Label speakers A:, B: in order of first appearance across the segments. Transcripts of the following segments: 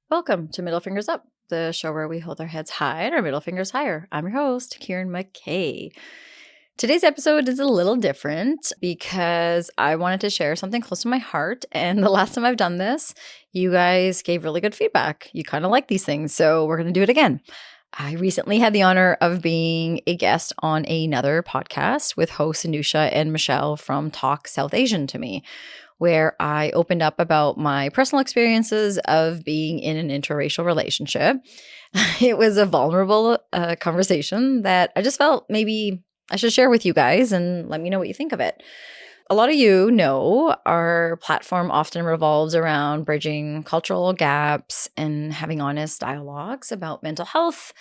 A: Welcome to Middle Fingers Up, the show where we hold our heads high and our middle fingers higher. I'm your host, Kieran McKay. Today's episode is a little different because I wanted to share something close to my heart. And the last time I've done this, you guys gave really good feedback. You kind of like these things, so we're going to do it again. I recently had the honor of being a guest on another podcast with hosts Anusha and Mashal from Talk South Asian to me, where I opened up about my personal experiences of being in an interracial relationship. It was a vulnerable conversation that I just felt maybe I should share with you guys and let me know what you think of it. A lot of you know our platform often revolves around bridging cultural gaps and having honest dialogues about mental health.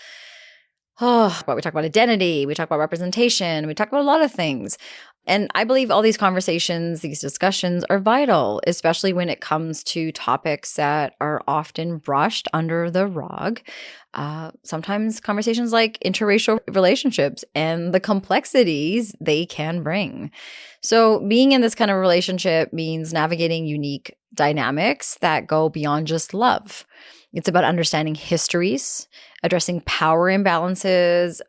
A: But we talk about identity, we talk about representation, we talk about a lot of things. And I believe all these conversations, these discussions are vital, especially when it comes to topics that are often brushed under the rug. Sometimes conversations like interracial relationships and the complexities they can bring. So being in this kind of relationship means navigating unique dynamics that go beyond just love. It's about understanding histories, addressing power imbalances,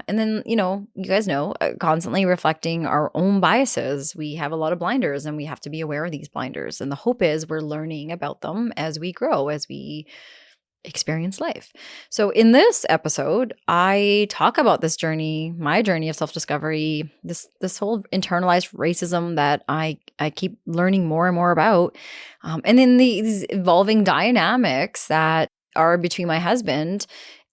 A: and then, you guys know, constantly reflecting our own biases. We have a lot of blinders and we have to be aware of these blinders. And the hope is we're learning about them as we grow, as we experience life. So in this episode, I talk about this journey, my journey of self-discovery, this whole internalized racism that I keep learning more and more about, and then these evolving dynamics that are between my husband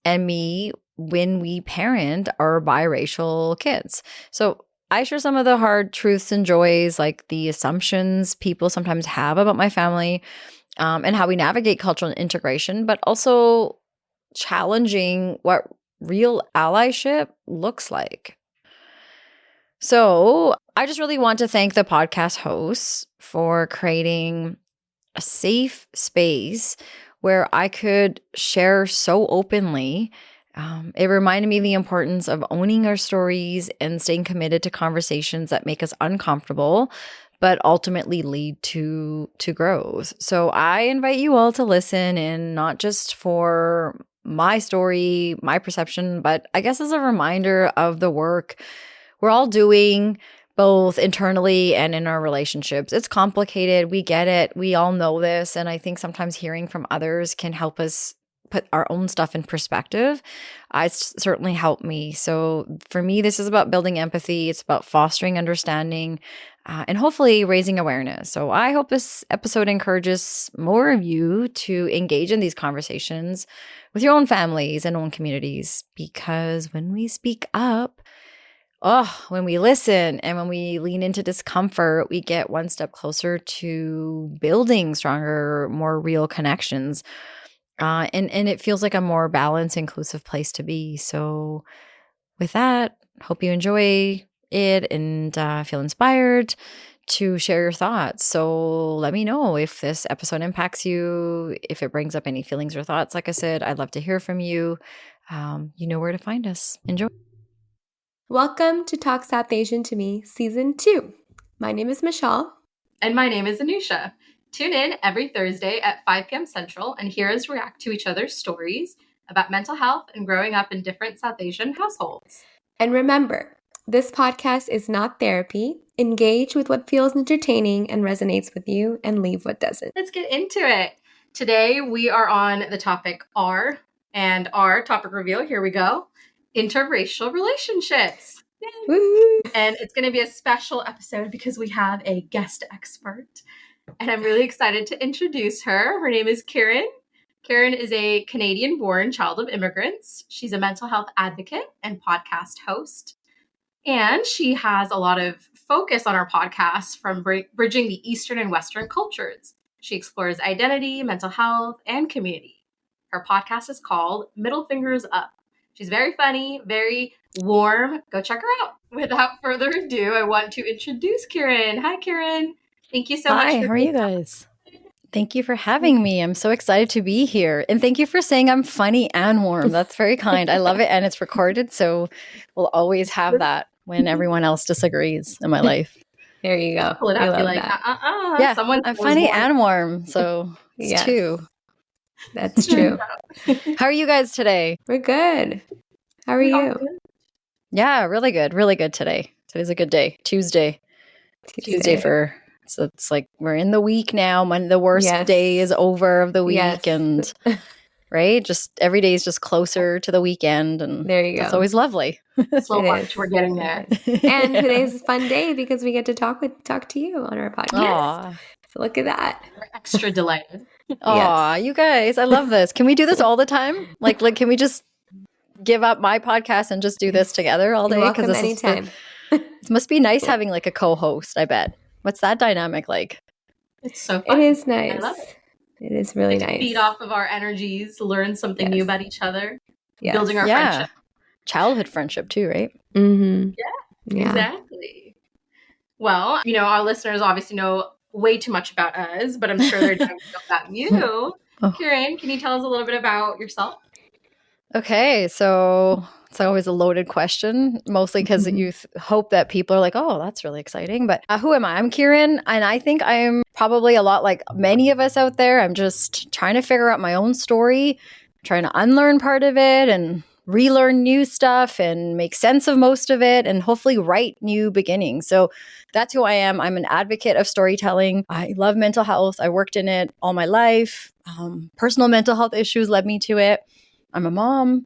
A: and me when we parent our biracial kids. So I share some of the hard truths and joys, like the assumptions people sometimes have about my family, and how we navigate cultural integration, but also challenging what real allyship looks like. So I just really want to thank the podcast hosts for creating a safe space where I could share so openly. It reminded me of the importance of owning our stories and staying committed to conversations that make us uncomfortable, but ultimately lead to growth. So I invite you all to listen in, not just for my story, my perception, but I guess as a reminder of the work we're all doing, both internally and in our relationships. It's complicated. We get it. We all know this. And I think sometimes hearing from others can help us put our own stuff in perspective. It's certainly helped me. So for me, this is about building empathy. It's about fostering understanding, and hopefully raising awareness. So I hope this episode encourages more of you to engage in these conversations with your own families and own communities, because when we speak up, when we listen and when we lean into discomfort, we get one step closer to building stronger, more real connections. And it feels like a more balanced, inclusive place to be. So with that, hope you enjoy it and feel inspired to share your thoughts. So let me know if this episode impacts you, if it brings up any feelings or thoughts. Like I said, I'd love to hear from you. You know where to find us. Enjoy.
B: Welcome to Talk South Asian to Me, Season 2. My name is Mashal.
C: And my name is Anusha. Tune in every Thursday at 5 p.m. Central and hear us react to each other's stories about mental health and growing up in different South Asian households.
B: And remember, this podcast is not therapy. Engage with what feels entertaining and resonates with you, and leave what doesn't.
C: Let's get into it. Today we are on the topic R, and our topic reveal, here we go, interracial relationships.
B: Woo!
C: And it's going to be a special episode because we have a guest expert, and I'm really excited to introduce her. Her name is Karen. Karen is a Canadian-born child of immigrants. She's a mental health advocate and podcast host. And she has a lot of focus on our podcast from bridging the Eastern and Western cultures. She explores identity, mental health, and community. Her podcast is called Middle Fingers Up, She's very funny, very warm. Go check her out. Without further ado, I want to introduce Kieran. Hi, Kieran. Thank you so much.
A: Hi, how are you guys? Thank you for having me. I'm so excited to be here. And thank you for saying I'm funny and warm. That's very kind. I love it. And it's recorded. So we'll always have that when everyone else disagrees in my life.
B: There you go.
C: Pull it
B: I
C: out. Be
B: love
C: like,
B: that.
A: Yeah,
C: someone
A: I'm funny and warm. So it's
B: Yes.
A: two.
B: That's true.
A: How are you guys today?
B: We're good. How are you?
A: Yeah, really good. Really good today. Today's a good day. Tuesday for, so it's like we're in the week now. The worst day is over of the week. And right, just every day is just closer to the weekend. And
B: there you go.
A: It's always lovely.
C: So much. We're getting there.
B: And today's a fun day because we get to talk to you on our podcast.
A: Aww.
B: So look at that.
C: We're extra delighted.
A: Aw, you guys, I love this. Can we do this all the time? Like, can we just give up my podcast and just do this together all day?
B: You're welcome anytime.
A: It must be nice having like a co-host, I bet. What's that dynamic like?
C: It's so fun.
B: It is nice.
C: I love it.
B: It is really nice.
C: Feed off of our energies, learn something new about each other, building our
A: yeah.
C: friendship.
A: Childhood friendship too, right?
B: Mm-hmm.
C: Yeah, exactly. Well, our listeners obviously know way too much about us, but I'm sure they're dying to know about you. Kieran, can you tell us a little bit about yourself?
A: Okay, so it's always a loaded question, mostly because you hope that people are like, oh, that's really exciting. But who am I? I'm Kieran, and I think I'm probably a lot like many of us out there. I'm just trying to figure out my own story, trying to unlearn part of it and relearn new stuff and make sense of most of it and hopefully write new beginnings. So that's who I am. I'm an advocate of storytelling. I love mental health. I worked in it all my life. Personal mental health issues led me to it. I'm a mom.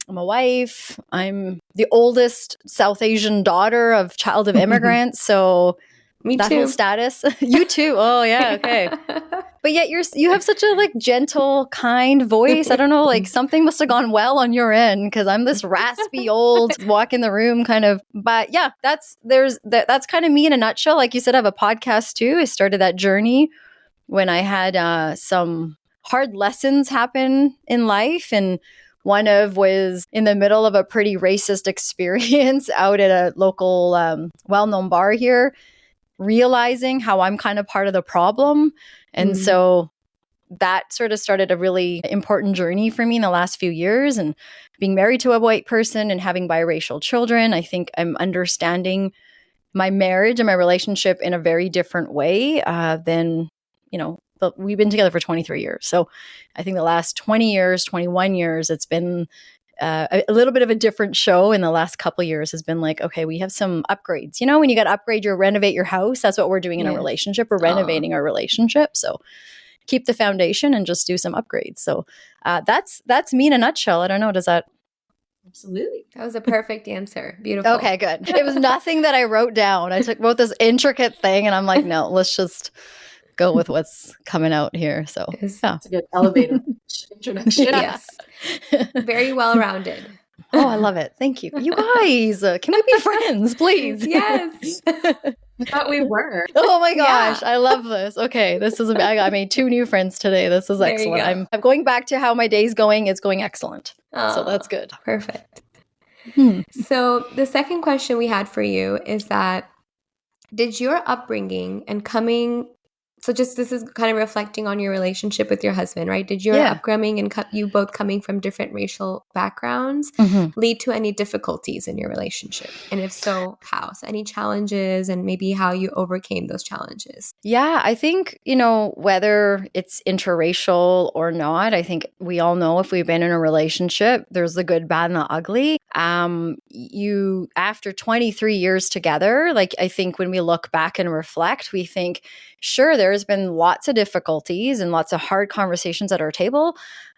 A: I'm a wife. I'm the oldest South Asian daughter of child of immigrants. So
B: me
A: that
B: too.
A: whole status. You too. Oh yeah. Okay. But yet you have such a like gentle, kind voice. I don't know, like something must have gone well on your end because I'm this raspy old walk in the room kind of. But yeah, that's kind of me in a nutshell. Like you said, I have a podcast too. I started that journey when I had some hard lessons happen in life, and one of was in the middle of a pretty racist experience out at a local well-known bar here, realizing how I'm kind of part of the problem. And so that sort of started a really important journey for me in the last few years. And being married to a white person and having biracial children, I think I'm understanding my marriage and my relationship in a very different way than, but we've been together for 23 years. So I think the last 20 years, 21 years, it's been a little bit of a different show. In the last couple of years has been like, okay, we have some upgrades. When you got to upgrade renovate your house, that's what we're doing in a relationship. We're renovating our relationship. So keep the foundation and just do some upgrades. So that's me in a nutshell. I don't know. Does that?
C: Absolutely.
B: That was a perfect answer. Beautiful.
A: Okay, good. It was nothing that I wrote down. I wrote this intricate thing and I'm like, no, let's just go with what's coming out here. So
C: it's a good elevator introduction.
B: Yes. Very well-rounded.
A: Oh, I love it. Thank you. You guys, can we be friends, please?
B: Yes.
C: I thought we were.
A: Oh my gosh. Yeah. I love this. Okay. I made 2 new friends today. This is excellent. I'm going back to how my day's going. It's going excellent. So that's good.
B: Perfect. So the second question we had for you is that did your upbringing and so just this is kind of reflecting on your relationship with your husband, right? Did your upbringing and you both coming from different racial backgrounds lead to any difficulties in your relationship? And if so, how? So any challenges and maybe how you overcame those challenges? Yeah,
A: I think, whether it's interracial or not, I think we all know if we've been in a relationship, there's the good, bad, and the ugly. After 23 years together, like I think when we look back and reflect, we think, sure, there's been lots of difficulties and lots of hard conversations at our table,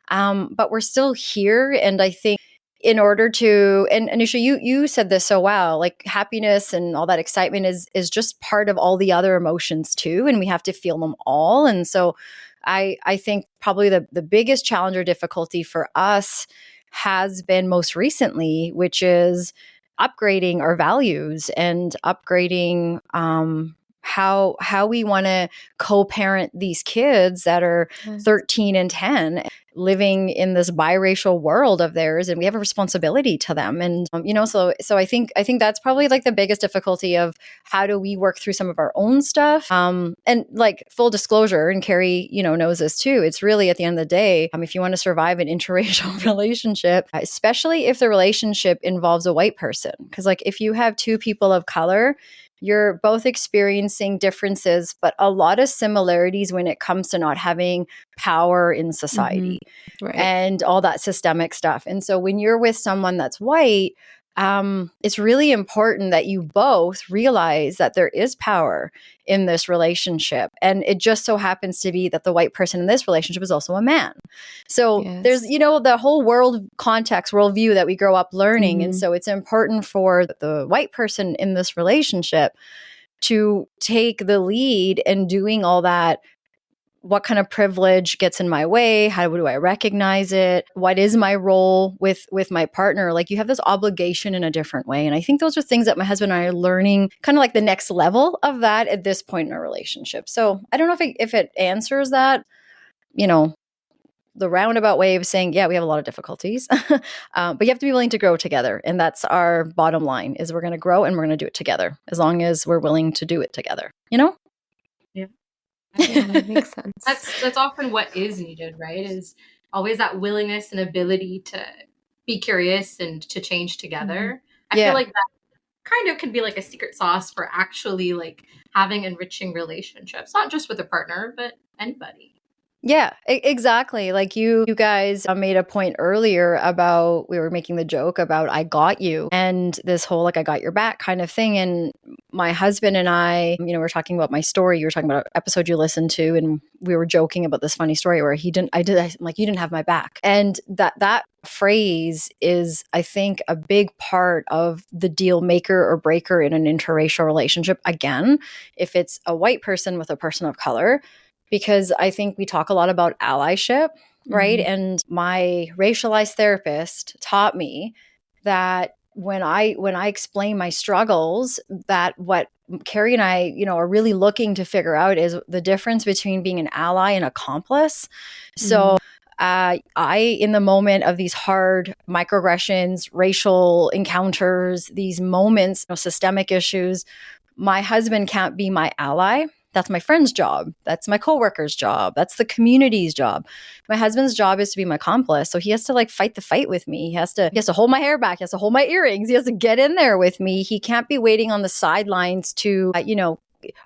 A: but we're still here. And I think in order to, and Anusha, you said this so well, like happiness and all that excitement is just part of all the other emotions too, and we have to feel them all. And so I think probably the biggest challenge or difficulty for us has been most recently, which is upgrading our values and upgrading how we want to co-parent these kids that are 13 and 10 living in this biracial world of theirs, and we have a responsibility to them. And so I think that's probably like the biggest difficulty of how do we work through some of our own stuff. And like full disclosure, and Carrie knows this too, it's really at the end of the day, if you want to survive an interracial relationship, especially if the relationship involves a white person, because like if you have two people of color, you're both experiencing differences, but a lot of similarities when it comes to not having power in society and all that systemic stuff. And so when you're with someone that's white, it's really important that you both realize that there is power in this relationship. And it just so happens to be that the white person in this relationship is also a man. So there's, the whole worldview that we grow up learning. And so it's important for the white person in this relationship to take the lead in doing all that. What kind of privilege gets in my way? How do I recognize it? What is my role with my partner? Like you have this obligation in a different way. And I think those are things that my husband and I are learning, kind of like the next level of that at this point in our relationship. So I don't know if it answers that, the roundabout way of saying, yeah, we have a lot of difficulties, but you have to be willing to grow together. And that's our bottom line, is we're going to grow and we're going to do it together, as long as we're willing to do it together,
C: Yeah.
B: Yeah, that makes sense.
C: That's often what is needed, right? Is always that willingness and ability to be curious and to change together. I feel like that kind of could be like a secret sauce for actually like having enriching relationships, not just with a partner, but anybody.
A: Yeah, exactly. Like you guys made a point earlier about, we were making the joke about I got you, and this whole like I got your back kind of thing. And my husband and I, we're talking about my story. You were talking about an episode you listened to, and we were joking about this funny story where I'm like, you didn't have my back. And that phrase is, I think, a big part of the deal maker or breaker in an interracial relationship. Again, if it's a white person with a person of color, because I think we talk a lot about allyship, right? And my racialized therapist taught me that when I explain my struggles, that what Carrie and I, are really looking to figure out is the difference between being an ally and accomplice. So I, in the moment of these hard microaggressions, racial encounters, these moments of systemic issues, my husband can't be my ally. That's my friend's job. That's my coworker's job. That's the community's job. My husband's job is to be my accomplice. So he has to like fight the fight with me. He has to hold my hair back. He has to hold my earrings. He has to get in there with me. He can't be waiting on the sidelines to,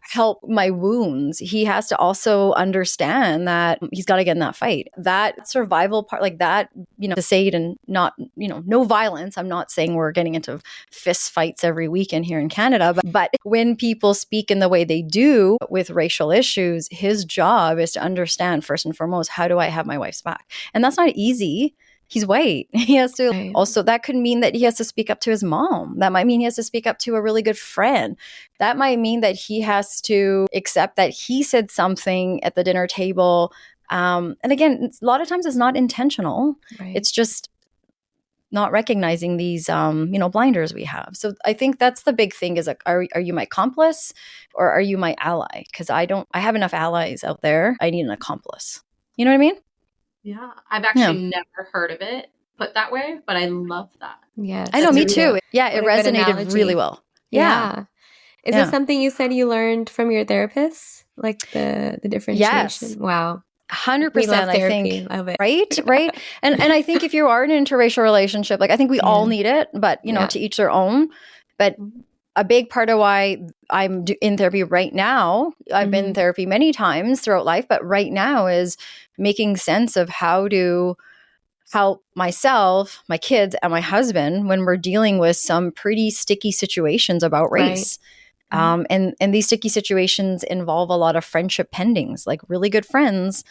A: help my wounds. He has to also understand that he's got to get in that fight. That survival part, like that, to say it and not, no violence. I'm not saying we're getting into fist fights every weekend here in Canada, but when people speak in the way they do with racial issues, his job is to understand first and foremost, how do I have my wife's back? And that's not easy. He's white. He has to also, that could mean that he has to speak up to his mom. That might mean he has to speak up to a really good friend. That might mean that he has to accept that he said something at the dinner table. And again, a lot of times it's not intentional. Right. It's just not recognizing these, blinders we have. So I think that's the big thing is like, are you my accomplice or are you my ally? Because I have enough allies out there. I need an accomplice. You know what I mean?
C: Yeah, I've actually never heard of it put that way, but I love that.
B: Yeah,
A: I know, me too. Yeah, it resonated really well. Yeah.
B: Is this something you said you learned from your therapist? Like the differentiation?
A: Yes.
B: Wow.
A: 100%, I think.
B: Love it.
A: Right. And I think if you are in an interracial relationship, like I think we all need it, but to each their own. But a big part of why I'm in therapy right now, I've been in therapy many times throughout life, but right now is making sense of how to help myself, my kids, and my husband when we're dealing with some pretty sticky situations about race. Right. And these sticky situations involve a lot of friendship pendings, like really good friends,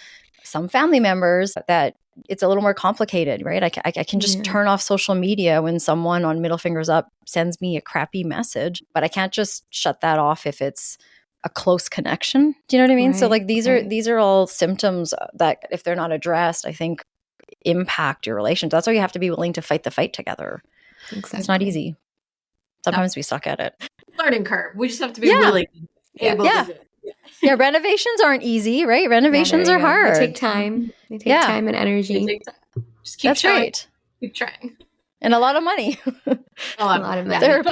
A: some family members that it's a little more complicated, right? I can just turn off social media when someone on middle fingers up sends me a crappy message, but I can't just shut that off if it's a close connection. Do you know what I mean? Right. So like these are all symptoms that if they're not addressed, I think impact your relationship. That's why you have to be willing to fight the fight together. Exactly. It's not easy. Sometimes we suck at it.
C: Learning curve. We just have to be willing. able
A: Yeah.
C: to do it.
A: Yeah, renovations aren't easy, right? Renovations
B: there
A: are
B: you go.
A: hard.
B: They take time. They take
A: Yeah.
B: time and
C: They
B: energy.
C: take time. Just keep
A: That's
C: showing,
A: right.
C: keep trying.
A: And a lot of money.
C: A
B: A lot of money.
A: Therapy.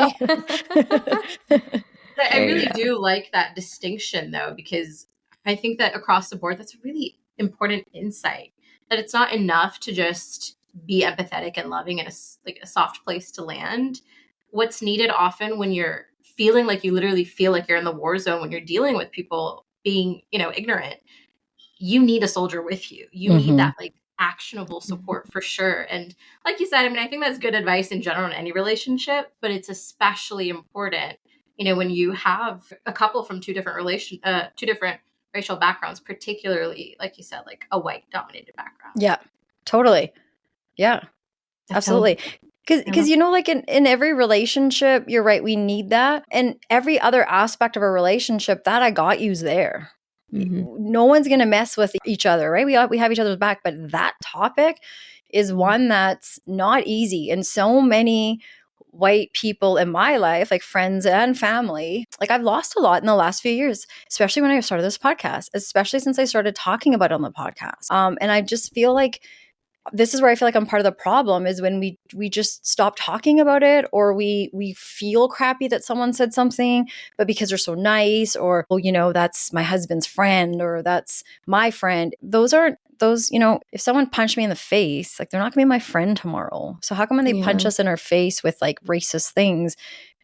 C: I
B: There you
C: really
B: go.
C: do like that distinction, though, because I think that across the board, that's a really important insight. That it's not enough to just be empathetic and loving and a soft place to land. What's needed often when you're feeling like you literally feel like you're in the war zone, when you're dealing with people being, ignorant, you need a soldier with you. You need that like actionable support for sure. And like you said, I mean, I think that's good advice in general in any relationship, but it's especially important, when you have a couple from two different racial backgrounds, particularly, like you said, like a white dominated background.
A: Yeah, totally. Yeah, absolutely. Because like in every relationship, you're right, we need that. And every other aspect of a relationship, that I got you's there. No one's going to mess with each other, right? We have each other's back. But that topic is one that's not easy. And so many white people in my life, like friends and family, like I've lost a lot in the last few years, especially when I started this podcast, especially since I started talking about it on the podcast. And I just feel like this is where I feel like I'm part of the problem, is when we just stop talking about it, or we feel crappy that someone said something, but because they're so nice, or, well, that's my husband's friend, or that's my friend. Those, if someone punched me in the face, like they're not gonna be my friend tomorrow. So how come when they punch us in our face with like racist things,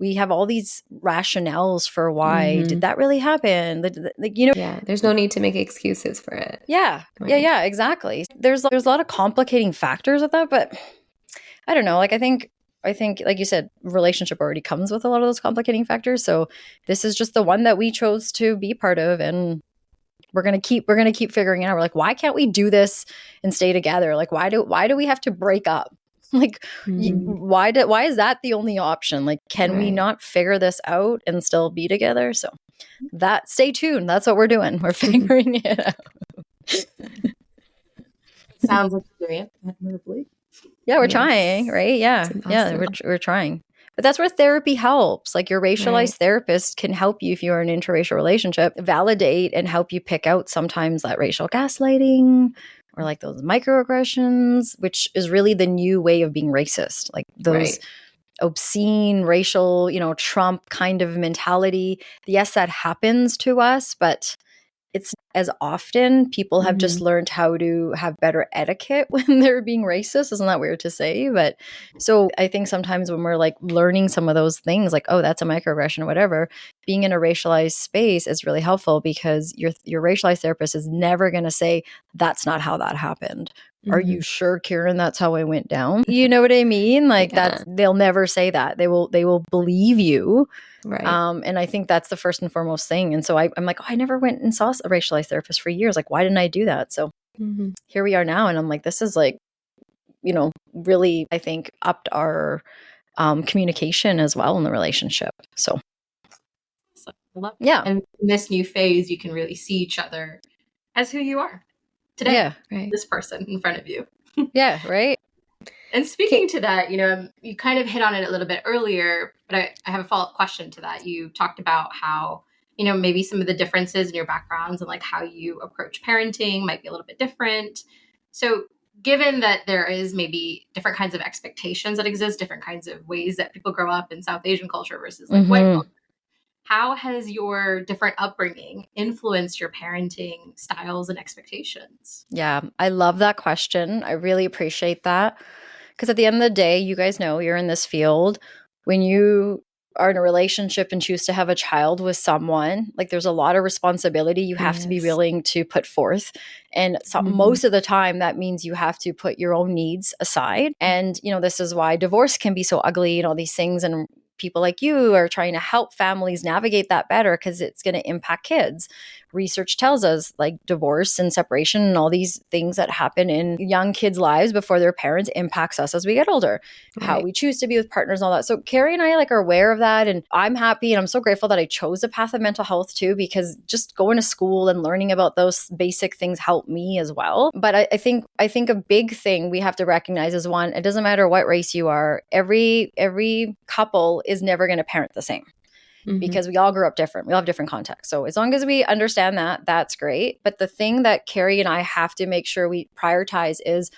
A: we have all these rationales for why did that really happen?
B: Yeah, there's no need to make excuses for it.
A: Yeah. Right. Yeah, exactly. There's a lot of complicating factors with that, but I don't know. Like I think like you said, relationship already comes with a lot of those complicating factors. So this is just the one that we chose to be part of, and we're gonna keep figuring it out. We're like, why can't we do this and stay together? Like, why do we have to break up? Like, why is that the only option? Like, can we not figure this out and still be together? So stay tuned. That's what we're doing. We're figuring it out.
C: Sounds like you're doing it admirably.
A: Yeah, we're trying, right? Yeah. Yeah, we're trying. But that's where therapy helps. Like your racialized therapist can help you if you're in an interracial relationship, validate and help you pick out sometimes that racial gaslighting or like those microaggressions, which is really the new way of being racist. Like those obscene racial, Trump kind of mentality. Yes, that happens to us, but it's as often. People have just learned how to have better etiquette when they're being racist. Isn't that weird to say? But so I think sometimes when we're like learning some of those things, like, oh, that's a microaggression or whatever, being in a racialized space is really helpful, because your racialized therapist is never going to say, that's not how that happened. Are you sure, Kieran, that's how it went down? You know what I mean? Like they'll never say that. They will believe you. Right. And I think that's the first and foremost thing. And so I'm like, oh, I never went and saw a racialized therapist for years. Like, why didn't I do that? So here we are now. And I'm like, this is like, really, I think, upped our communication as well in the relationship. So yeah.
C: And in this new phase, you can really see each other as who you are today. Yeah. This person in front of you.
A: Yeah. Right.
C: And speaking to that, you kind of hit on it a little bit earlier, but I have a follow-up question to that. You talked about how, maybe some of the differences in your backgrounds and like how you approach parenting might be a little bit different. So given that there is maybe different kinds of expectations that exist, different kinds of ways that people grow up in South Asian culture versus like white culture, how has your different upbringing influenced your parenting styles and expectations?
A: Yeah, I love that question. I really appreciate that. Because at the end of the day, you guys know you're in this field. When you are in a relationship and choose to have a child with someone, like there's a lot of responsibility you have to be willing to put forth. And so most of the time, that means you have to put your own needs aside. And, this is why divorce can be so ugly and all these things. And people like you are trying to help families navigate that better, because it's going to impact kids. Research tells us like divorce and separation and all these things that happen in young kids' lives before their parents impacts us as we get older, how we choose to be with partners and all that. So Carrie and I are aware of that, and I'm happy and I'm so grateful that I chose the path of mental health too, because just going to school and learning about those basic things helped me as well. But I think a big thing we have to recognize is, one, it doesn't matter what race you are, every couple is never going to parent the same. because we all grew up different. We all have different contexts. So as long as we understand that, that's great. But the thing that Carrie and I have to make sure we prioritize is,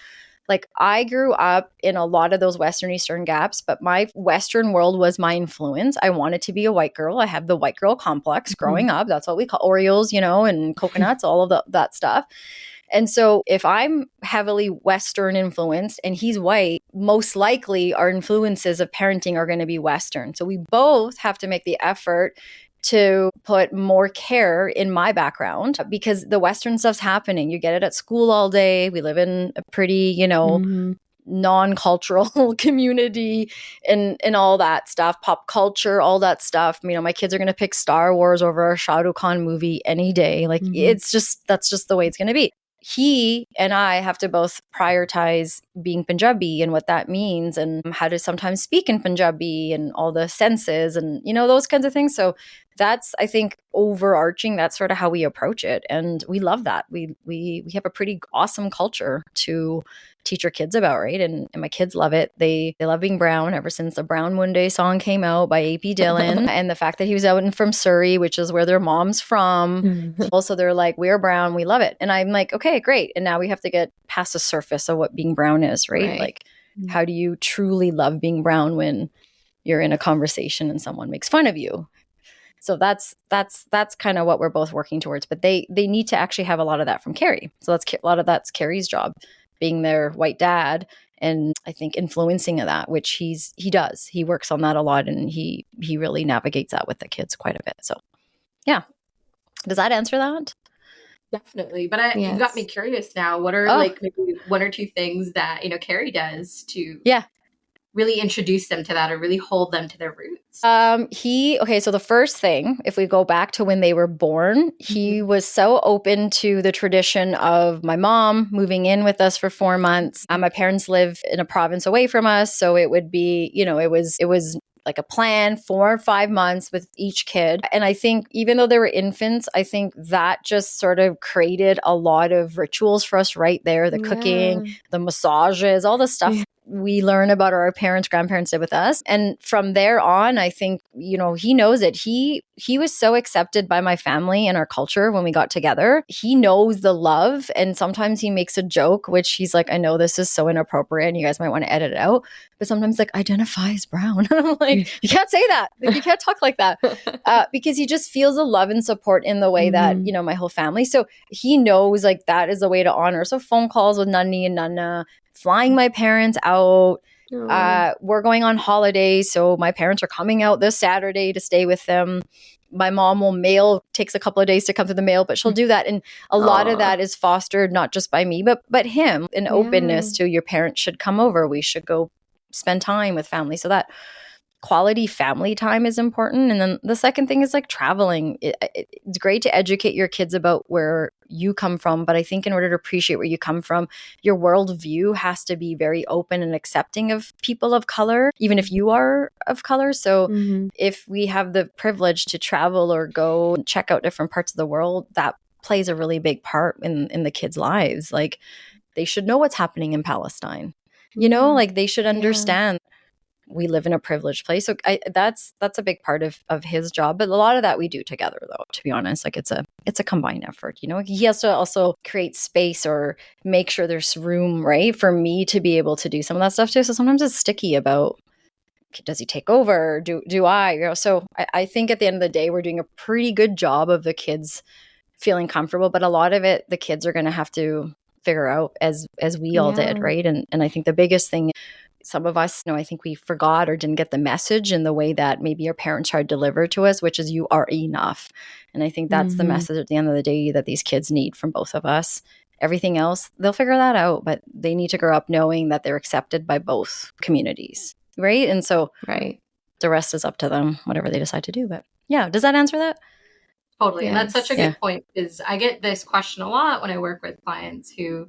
A: like, I grew up in a lot of those Western Eastern gaps, but my Western world was my influence. I wanted to be a white girl. I have the white girl complex growing up. That's what we call Oreos, and coconuts, all of that stuff. And so if I'm heavily Western influenced and he's white, most likely our influences of parenting are going to be Western. So we both have to make the effort to put more care in my background, because the Western stuff's happening. You get it at school all day. We live in a pretty, non-cultural community and all that stuff, pop culture, all that stuff. My kids are going to pick Star Wars over a Shah Rukh Khan movie any day. Like, that's just the way it's going to be. He and I have to both prioritize being Punjabi and what that means, and how to sometimes speak in Punjabi and all the senses and, those kinds of things. So that's, I think, overarching. That's sort of how we approach it. And we love that. We have a pretty awesome culture to teach our kids about, right? And my kids love it. They love being brown ever since the Brown Monday song came out by AP Dylan. And the fact that he was out from Surrey, which is where their mom's from. Also, they're like, we're brown. We love it. And I'm like, okay, great. And now we have to get past the surface of what being brown is, right? Like, how do you truly love being brown when you're in a conversation and someone makes fun of you? So that's kind of what we're both working towards. But they need to actually have a lot of that from Carrie. So a lot of that's Carrie's job, being their white dad, and I think influencing that, which he does. He works on that a lot, and he really navigates that with the kids quite a bit. So yeah. Does that answer that?
C: Definitely. But you got me curious now. What are like maybe one or two things that, Carrie does to really introduce them to that, or really hold them to their roots?
A: So the first thing, if we go back to when they were born, he was so open to the tradition of my mom moving in with us for 4 months. My parents live in a province away from us. So it would be, it was like a plan, 4 or 5 months with each kid. And I think even though they were infants, I think that just sort of created a lot of rituals for us right there. The cooking, the massages, all the stuff we learn about our parents, grandparents did with us. And from there on, I think, he knows it. He was so accepted by my family and our culture when we got together. He knows the love. And sometimes he makes a joke, which he's like, I know this is so inappropriate and you guys might want to edit it out. But sometimes like, identify as brown. I'm like, you can't say that. Like, you can't talk like that. Because he just feels the love and support in the way that, my whole family. So he knows like that is the way to honor. So phone calls with Nani and Nana, flying my parents out. We're going on holidays. So my parents are coming out this Saturday to stay with them. My mom will mail, takes a couple of days to come through the mail, but she'll do that. And a lot of that is fostered not just by me, but him, an openness to your parents should come over. We should go spend time with family. So that quality family time is important. And then the second thing is like traveling. It's great to educate your kids about where you come from. But I think in order to appreciate where you come from, your worldview has to be very open and accepting of people of color, even if you are of color. So if we have the privilege to travel or go and check out different parts of the world, that plays a really big part in the kids' lives. Like, they should know what's happening in Palestine. Like, they should understand we live in a privileged place. So that's a big part of his job. But a lot of that we do together, though, to be honest. Like, it's a combined effort. He has to also create space or make sure there's room, right, for me to be able to do some of that stuff too. So sometimes it's sticky about, does he take over? Do I? So I think at the end of the day, we're doing a pretty good job of the kids feeling comfortable. But a lot of it, the kids are going to have to figure out as we all did, right? And I think the biggest thing, some of us, I think we forgot or didn't get the message in the way that maybe our parents tried to deliver to us, which is you are enough. And I think that's the message at the end of the day that these kids need from both of us. Everything else, they'll figure that out, but they need to grow up knowing that they're accepted by both communities, right? And so the rest is up to them, whatever they decide to do. But yeah, does that answer that?
C: Totally. Yes. And that's such a good point, because I get this question a lot when I work with clients who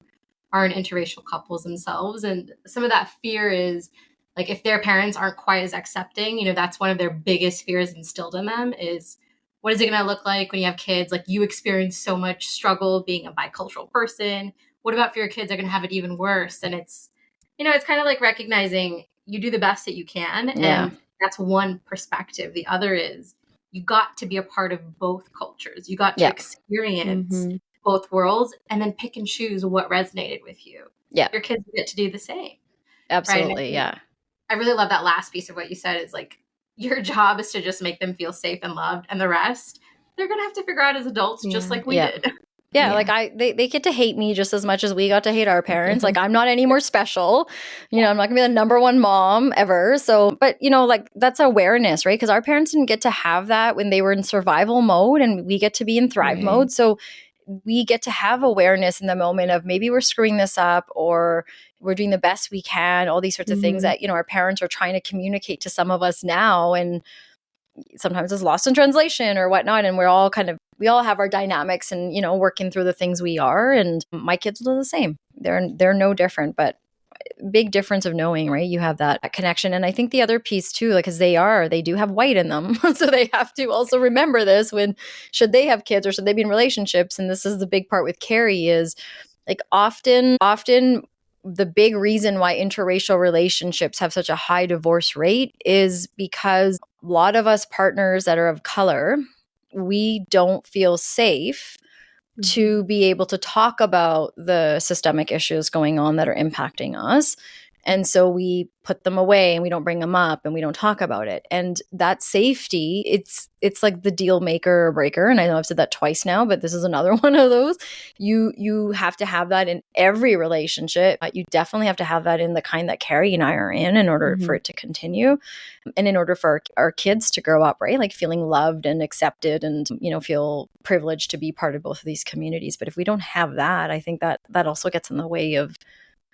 C: are in interracial couples themselves. And some of that fear is like, if their parents aren't quite as accepting, that's one of their biggest fears instilled in them is, what is it going to look like when you have kids? Like, you experience so much struggle being a bicultural person. What about if your kids are going to have it even worse? And it's, it's kind of like recognizing you do the best that you can. And that's one perspective. The other is you got to be a part of both cultures. You got to
A: Yeah.
C: experience both worlds and then pick and choose what resonated with you.
A: Yeah.
C: Your kids get to do the same.
A: Absolutely.
C: Right?
A: Yeah.
C: I really love that last piece of what you said is like, your job is to just make them feel safe and loved, and the rest, they're going to have to figure out as adults, just like we did.
A: Yeah, like they get to hate me just as much as we got to hate our parents. Like, I'm not any more special. You know, I'm not gonna be the number one mom ever. So, but you know, like, that's awareness, right? Because our parents didn't get to have that when they were in survival mode, and we get to be in thrive mode. So we get to have awareness in the moment of maybe we're screwing this up, or we're doing the best we can, all these sorts of things that, you know, our parents are trying to communicate to some of us now. And sometimes it's lost in translation or whatnot. And we all have our dynamics and, you know, working through the things we are. And my kids will do the same. They're no different, but big difference of knowing, right? You have that connection. And I think the other piece too, like, because they do have white in them. So they have to also remember this when, should they have kids or should they be in relationships? And this is the big part with Carrie is like, often the big reason why interracial relationships have such a high divorce rate is because a lot of us partners that are of color, we don't feel safe to be able to talk about the systemic issues going on that are impacting us. And so we put them away and we don't bring them up and we don't talk about it. And that safety, it's like the deal maker or breaker. And I know I've said that twice now, but this is another one of those. You have to have that in every relationship. You definitely have to have that in the kind that Carrie and I are in order for it to continue. And in order for our kids to grow up, right? Like feeling loved and accepted and, you know, feel privileged to be part of both of these communities. But if we don't have that, I think that also gets in the way of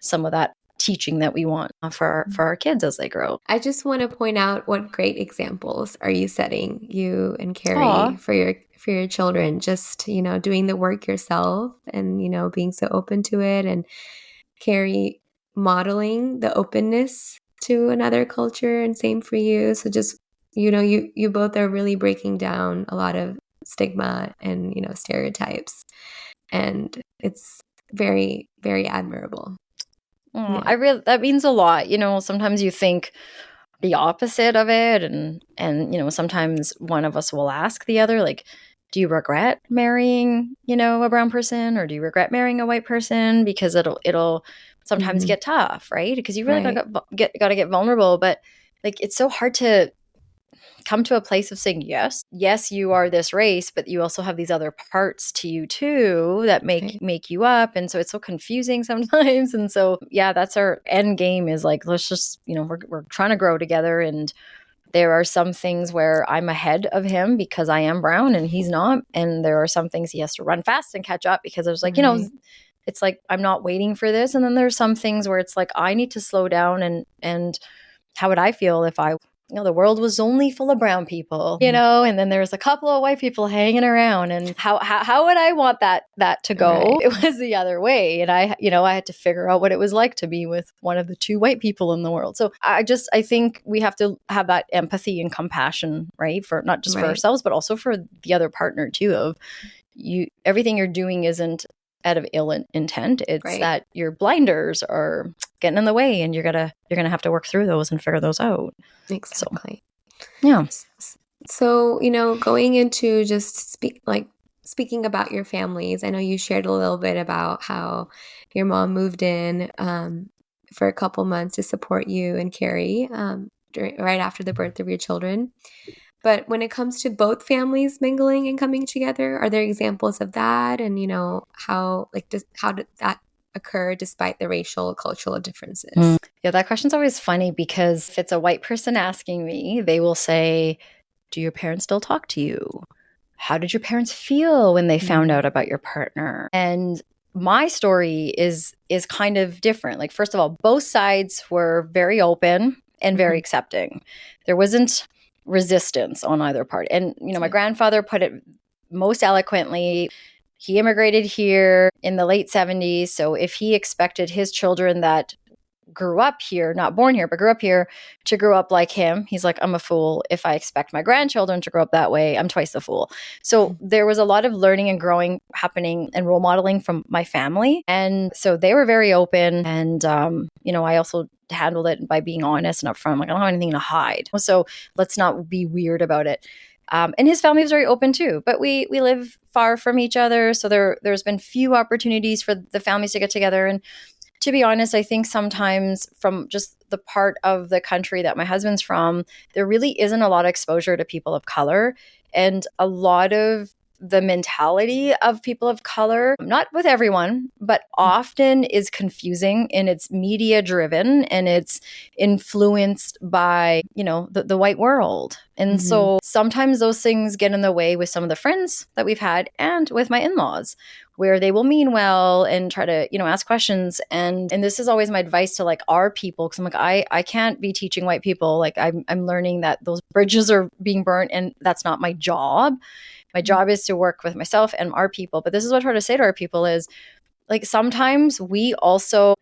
A: some of that teaching that we want for our kids as they grow.
B: I just want to point out what great examples are you setting, you and Carrie, for your children, just, you know, doing the work yourself and, you know, being so open to it, and Carrie modeling the openness to another culture, and same for you. So just, you know, you both are really breaking down a lot of stigma and, you know, stereotypes, and it's very, very admirable.
A: That means a lot. You know, sometimes you think the opposite of it, and you know, sometimes one of us will ask the other, like, do you regret marrying, you know, a brown person, or do you regret marrying a white person? Because it'll sometimes get tough, right? Because you really gotta get vulnerable. But like, it's so hard to come to a place of saying, yes, you are this race, but you also have these other parts to you too that make you up. And so it's so confusing sometimes. And so, yeah, that's our end game, is like, let's just, you know, we're trying to grow together. And there are some things where I'm ahead of him because I am brown and he's not. And there are some things he has to run fast and catch up because there's like, you know, it's like, I'm not waiting for this. And then there's some things where it's like, I need to slow down and how would I feel if you know, the world was only full of brown people, you know, and then there's a couple of white people hanging around, and how would I want that to go? It was the other way. And I had to figure out what it was like to be with one of the two white people in the world. So I think we have to have that empathy and compassion, right? For not just for ourselves, but also for the other partner too, of everything you're doing isn't out of ill intent. It's that your blinders are getting in the way, and you're gonna have to work through those and figure those out.
B: Exactly.
A: So, yeah.
B: So, you know, going into just speaking about your families, I know you shared a little bit about how your mom moved in for a couple months to support you and Carrie right after the birth of your children. But when it comes to both families mingling and coming together, are there examples of that? And, you know, how did that occur despite the racial, cultural differences?
A: Yeah, that question's always funny, because if it's a white person asking me, they will say, do your parents still talk to you? How did your parents feel when they found out about your partner? And my story is kind of different. Like, first of all, both sides were very open and very accepting. There wasn't resistance on either part. And, you know, my grandfather put it most eloquently. He immigrated here in the late 70s. So if he expected his children that grew up here, not born here, but grew up here, to grow up like him, he's like, I'm a fool if I expect my grandchildren to grow up that way. I'm twice the fool. So there was a lot of learning and growing happening and role modeling from my family. And so they were very open. And, you know, I also handled it by being honest and upfront. Like, I don't have anything to hide. So let's not be weird about it. And his family was very open too, but we live far from each other. So there's been few opportunities for the families to get together. And to be honest, I think sometimes from just the part of the country that my husband's from, there really isn't a lot of exposure to people of color. And a lot of the mentality of people of color, not with everyone, but often is confusing, and it's media driven and it's influenced by, the white world. And so sometimes those things get in the way with some of the friends that we've had and with my in-laws, where they will mean well and try to, ask questions. And this is always my advice to like our people, because I'm like, I can't be teaching white people. Like I'm learning that those bridges are being burnt, and that's not my job. My job is to work with myself and our people. But this is what I try to say to our people is, like, sometimes we also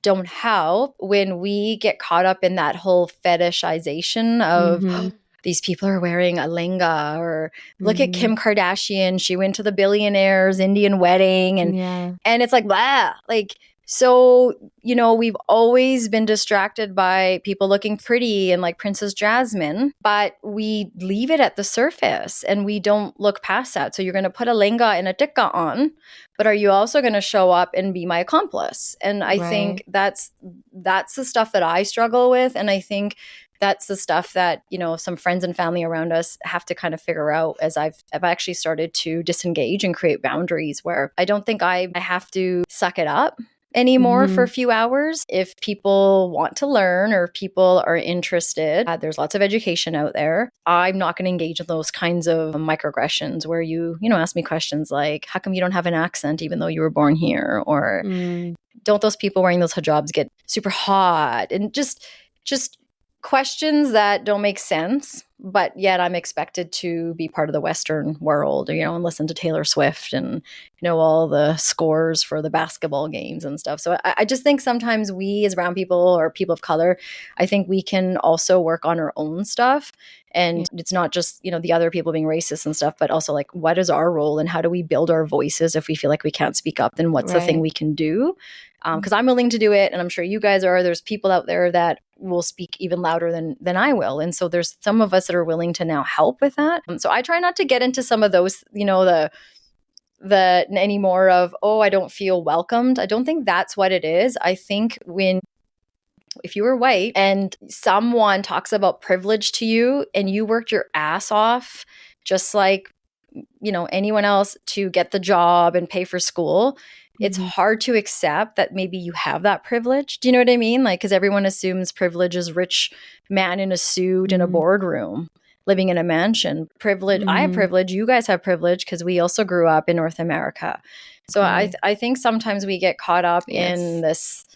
A: don't help when we get caught up in that whole fetishization of these people are wearing a lenga, or look at Kim Kardashian. She went to the billionaire's Indian wedding, and it's like, blah, like, so, we've always been distracted by people looking pretty and like Princess Jasmine, but we leave it at the surface and we don't look past that. So you're going to put a lenga and a tikka on, but are you also going to show up and be my accomplice? And I think that's the stuff that I struggle with. And I think that's the stuff that, some friends and family around us have to kind of figure out, as I've actually started to disengage and create boundaries where I don't think I have to suck it up anymore for a few hours. If people want to learn or if people are interested, there's lots of education out there. I'm not going to engage in those kinds of microaggressions where you ask me questions like, how come you don't have an accent even though you were born here? Or don't those people wearing those hijabs get super hot? And just questions that don't make sense, but yet I'm expected to be part of the Western world, and listen to Taylor Swift and know all the scores for the basketball games and stuff. So I just think sometimes we as brown people or people of color, I think we can also work on our own stuff. And it's not just, the other people being racist and stuff, but also like, what is our role and how do we build our voices? If we feel like we can't speak up, then what's the thing we can do? Because I'm willing to do it, and I'm sure you guys are. There's people out there that will speak even louder than I will. And so there's some of us that are willing to now help with that. So I try not to get into some of those, the anymore of, oh, I don't feel welcomed. I don't think that's what it is. I think if you were white and someone talks about privilege to you and you worked your ass off, just like, anyone else, to get the job and pay for school, it's hard to accept that maybe you have that privilege. Do you know what I mean? Like, because everyone assumes privilege is rich man in a suit in a boardroom living in a mansion. Privilege, I have privilege, you guys have privilege because we also grew up in North America. So I think sometimes we get caught up in this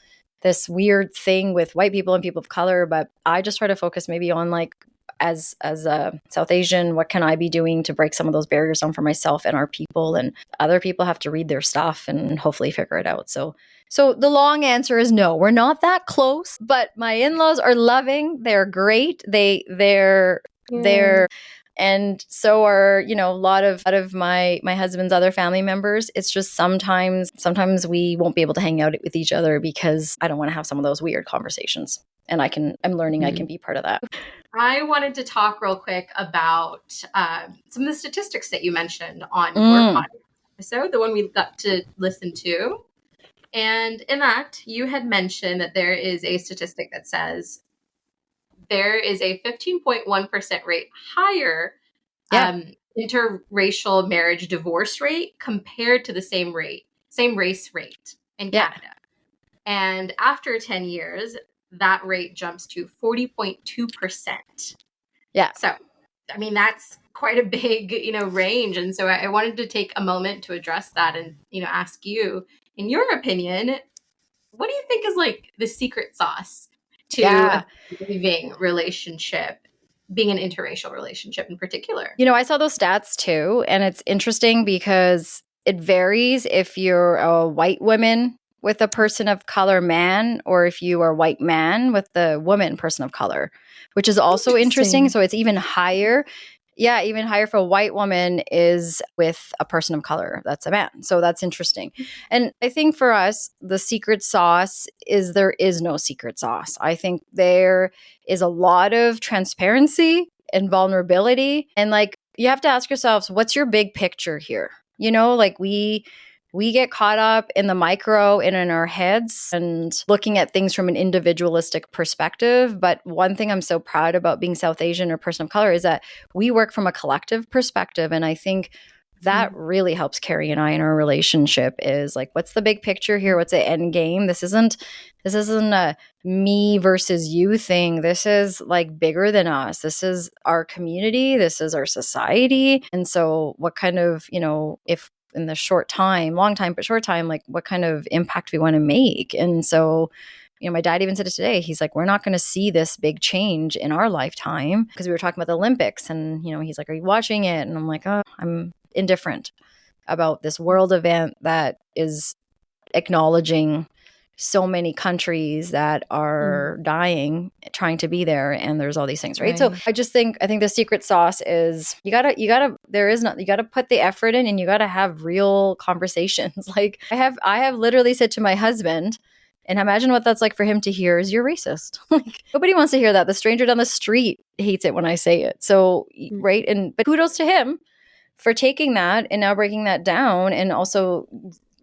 A: weird thing with white people and people of color, but I just try to focus maybe on like, as a South Asian, what can I be doing to break some of those barriers down for myself and our people? And other people have to read their stuff and hopefully figure it out. So the long answer is no, we're not that close, but my in-laws are loving. They're great. They're and so are, a lot of my husband's other family members. It's just sometimes we won't be able to hang out with each other because I don't want to have some of those weird conversations. And I'm learning I can be part of that.
C: I wanted to talk real quick about some of the statistics that you mentioned on your podcast episode, the one we got to listen to. And in that, you had mentioned that there is a statistic that says there is a 15.1% rate higher interracial marriage divorce rate compared to the same race rate in Canada. And after 10 years, that rate jumps to 40.2%.
A: Yeah.
C: So, I mean, that's quite a big, range. And so I wanted to take a moment to address that and, ask you, in your opinion, what do you think is like the secret sauce to a thriving relationship, being an interracial relationship in particular?
A: I saw those stats too. And it's interesting because it varies if you're a white woman with a person of color man, or if you are a white man with the woman person of color, which is also interesting. So it's even higher. Yeah, even higher for a white woman is with a person of color that's a man. So that's interesting. And I think for us, the secret sauce is there is no secret sauce. I think there is a lot of transparency and vulnerability. And like, you have to ask yourselves, what's your big picture here? You know, like we get caught up in the micro and in our heads and looking at things from an individualistic perspective. But one thing I'm so proud about being South Asian or person of color is that we work from a collective perspective. And I think that really helps Carrie and I in our relationship is like, what's the big picture here? What's the end game? This isn't a me versus you thing. This is like bigger than us. This is our community. This is our society. And so what kind of, you know, if in the short time, long time, but short time, like what kind of impact we want to make. And so, you know, my dad even said it today. He's like, we're not going to see this big change in our lifetime, because we were talking about the Olympics and, you know, he's like, are you watching it? And I'm like, oh, I'm indifferent about this world event that is acknowledging so many countries that are dying trying to be there, and there's all these things, right? So I think the secret sauce is you gotta put the effort in, and you gotta have real conversations. Like I have literally said to my husband, and imagine what that's like for him to hear, is you're racist. Like nobody wants to hear that. The stranger down the street hates it when I say it. So right, but kudos to him for taking that and now breaking that down, and also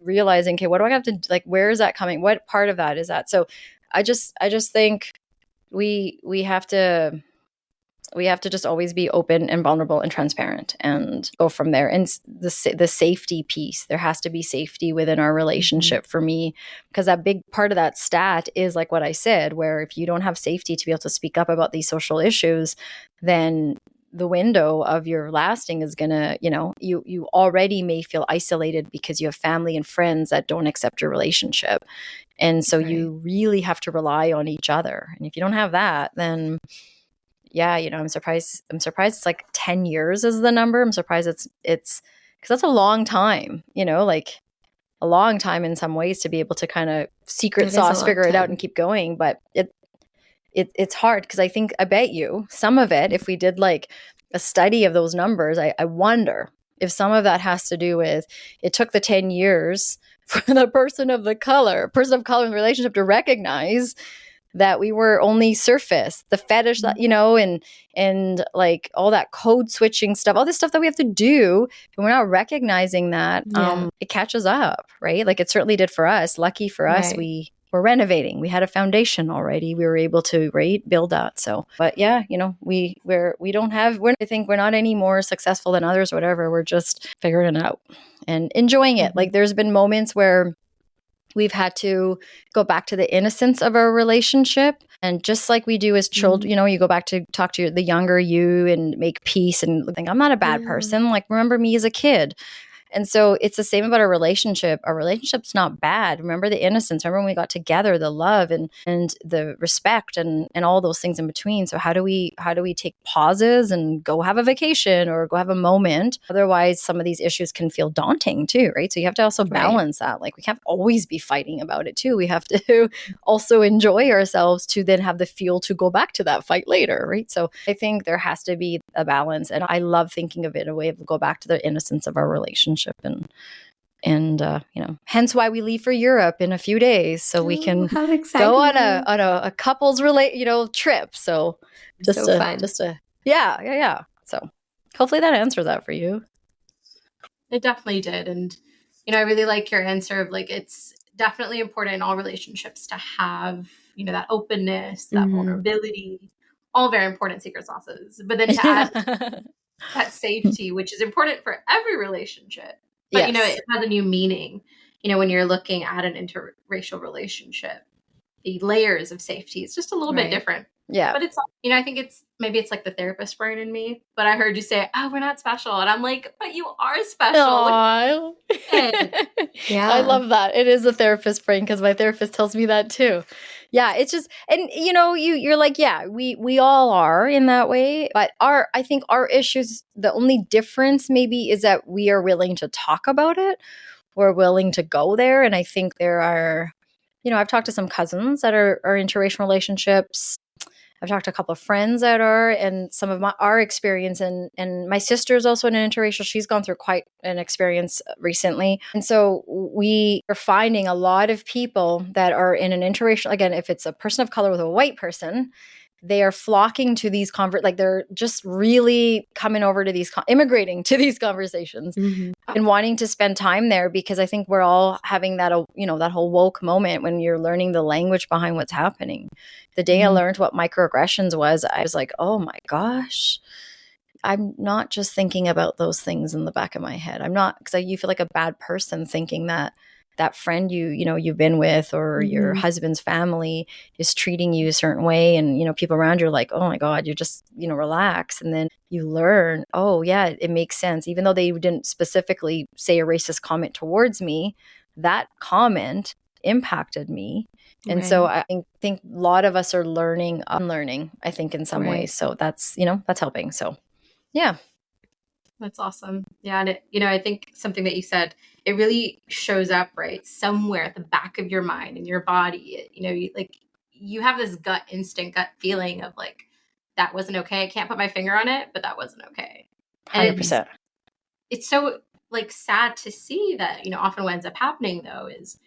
A: realizing, okay, what do I have to, like, where is that coming? What part of that is that? So I just think we have to just always be open and vulnerable and transparent and go from there. And the safety piece, there has to be safety within our relationship for me, because that big part of that stat is like what I said, where if you don't have safety to be able to speak up about these social issues, then the window of your lasting is gonna, you know, you already may feel isolated because you have family and friends that don't accept your relationship. And so you really have to rely on each other. And if you don't have that, then yeah, you know, I'm surprised it's like 10 years is the number. I'm surprised it's because that's a long time, you know, like a long time in some ways to be able to kind of secret sauce figure it out and keep going. But it's hard, because I bet you some of it, if we did like a study of those numbers, I wonder if some of that has to do with it took the 10 years for the person of color in the relationship to recognize that we were only surface, the fetish, that, you know, and like all that code switching stuff, all this stuff that we have to do, and we're not recognizing that, it catches up, right? Like it certainly did for us. Lucky for us, we're renovating. We had a foundation already. We were able to build that. So, but yeah, you know, I think we're not any more successful than others or whatever. We're just figuring it out and enjoying it. Like there's been moments where we've had to go back to the innocence of our relationship. And just like we do as children, you know, you go back to talk to the younger you and make peace and think, I'm not a bad person. Like, remember me as a kid. And so it's the same about our relationship. Our relationship's not bad. Remember the innocence. Remember when we got together, the love and the respect and all those things in between. So how do we take pauses and go have a vacation or go have a moment? Otherwise, some of these issues can feel daunting too, right? So you have to also balance that. Like we can't always be fighting about it too. We have to also enjoy ourselves to then have the fuel to go back to that fight later, right? So I think there has to be a balance. And I love thinking of it a way of go back to the innocence of our relationship. And you know, hence why we leave for Europe in a few days, so we can go on a couples trip. So fun. Yeah. So hopefully that answers that for you.
C: It definitely did. And you know, I really like your answer of like, it's definitely important in all relationships to have, you know, that openness, that vulnerability, all very important secret sauces. But then to add that safety, which is important for every relationship. But, you know, it has a new meaning, you know, when you're looking at an interracial relationship, the layers of safety is just a little bit different.
A: Yeah.
C: But it's, you know, I think maybe it's like the therapist brain in me, but I heard you say, oh, we're not special. And I'm like, but you are special.
A: Yeah. I love that. It is a therapist brain, because my therapist tells me that too. Yeah, it's just, and you know, you're like, yeah, we all are in that way, but I think our issues, the only difference maybe is that we are willing to talk about it. We're willing to go there. And I think there are, you know, I've talked to some cousins that are interracial relationships. I've talked to a couple of friends that are, and some of our experience, and my sister's also in an interracial. She's gone through quite an experience recently. And so we are finding a lot of people that are in an interracial, again, if it's a person of color with a white person, they are flocking to these like they're just really coming over to these immigrating to these conversations and wanting to spend time there, because I think we're all having that, that whole woke moment when you're learning the language behind what's happening. The day I learned what microaggressions was, I was like, oh my gosh, I'm not just thinking about those things in the back of my head. I'm not, because you feel like a bad person thinking that that friend you've been with, or your husband's family is treating you a certain way, and people around you are like, oh my God, you just relax. And then you learn, oh yeah, it makes sense. Even though they didn't specifically say a racist comment towards me, that comment impacted me. And so I think a lot of us are unlearning, I think, in some ways. So that's that's helping. So yeah.
C: That's awesome. Yeah. And I think something that you said, it really shows up, right, somewhere at the back of your mind and your body. You have this gut instinct, gut feeling of like, that wasn't okay. I can't put my finger on it, but that wasn't okay.
A: 100%.
C: It's so like sad to see that, often what ends up happening though is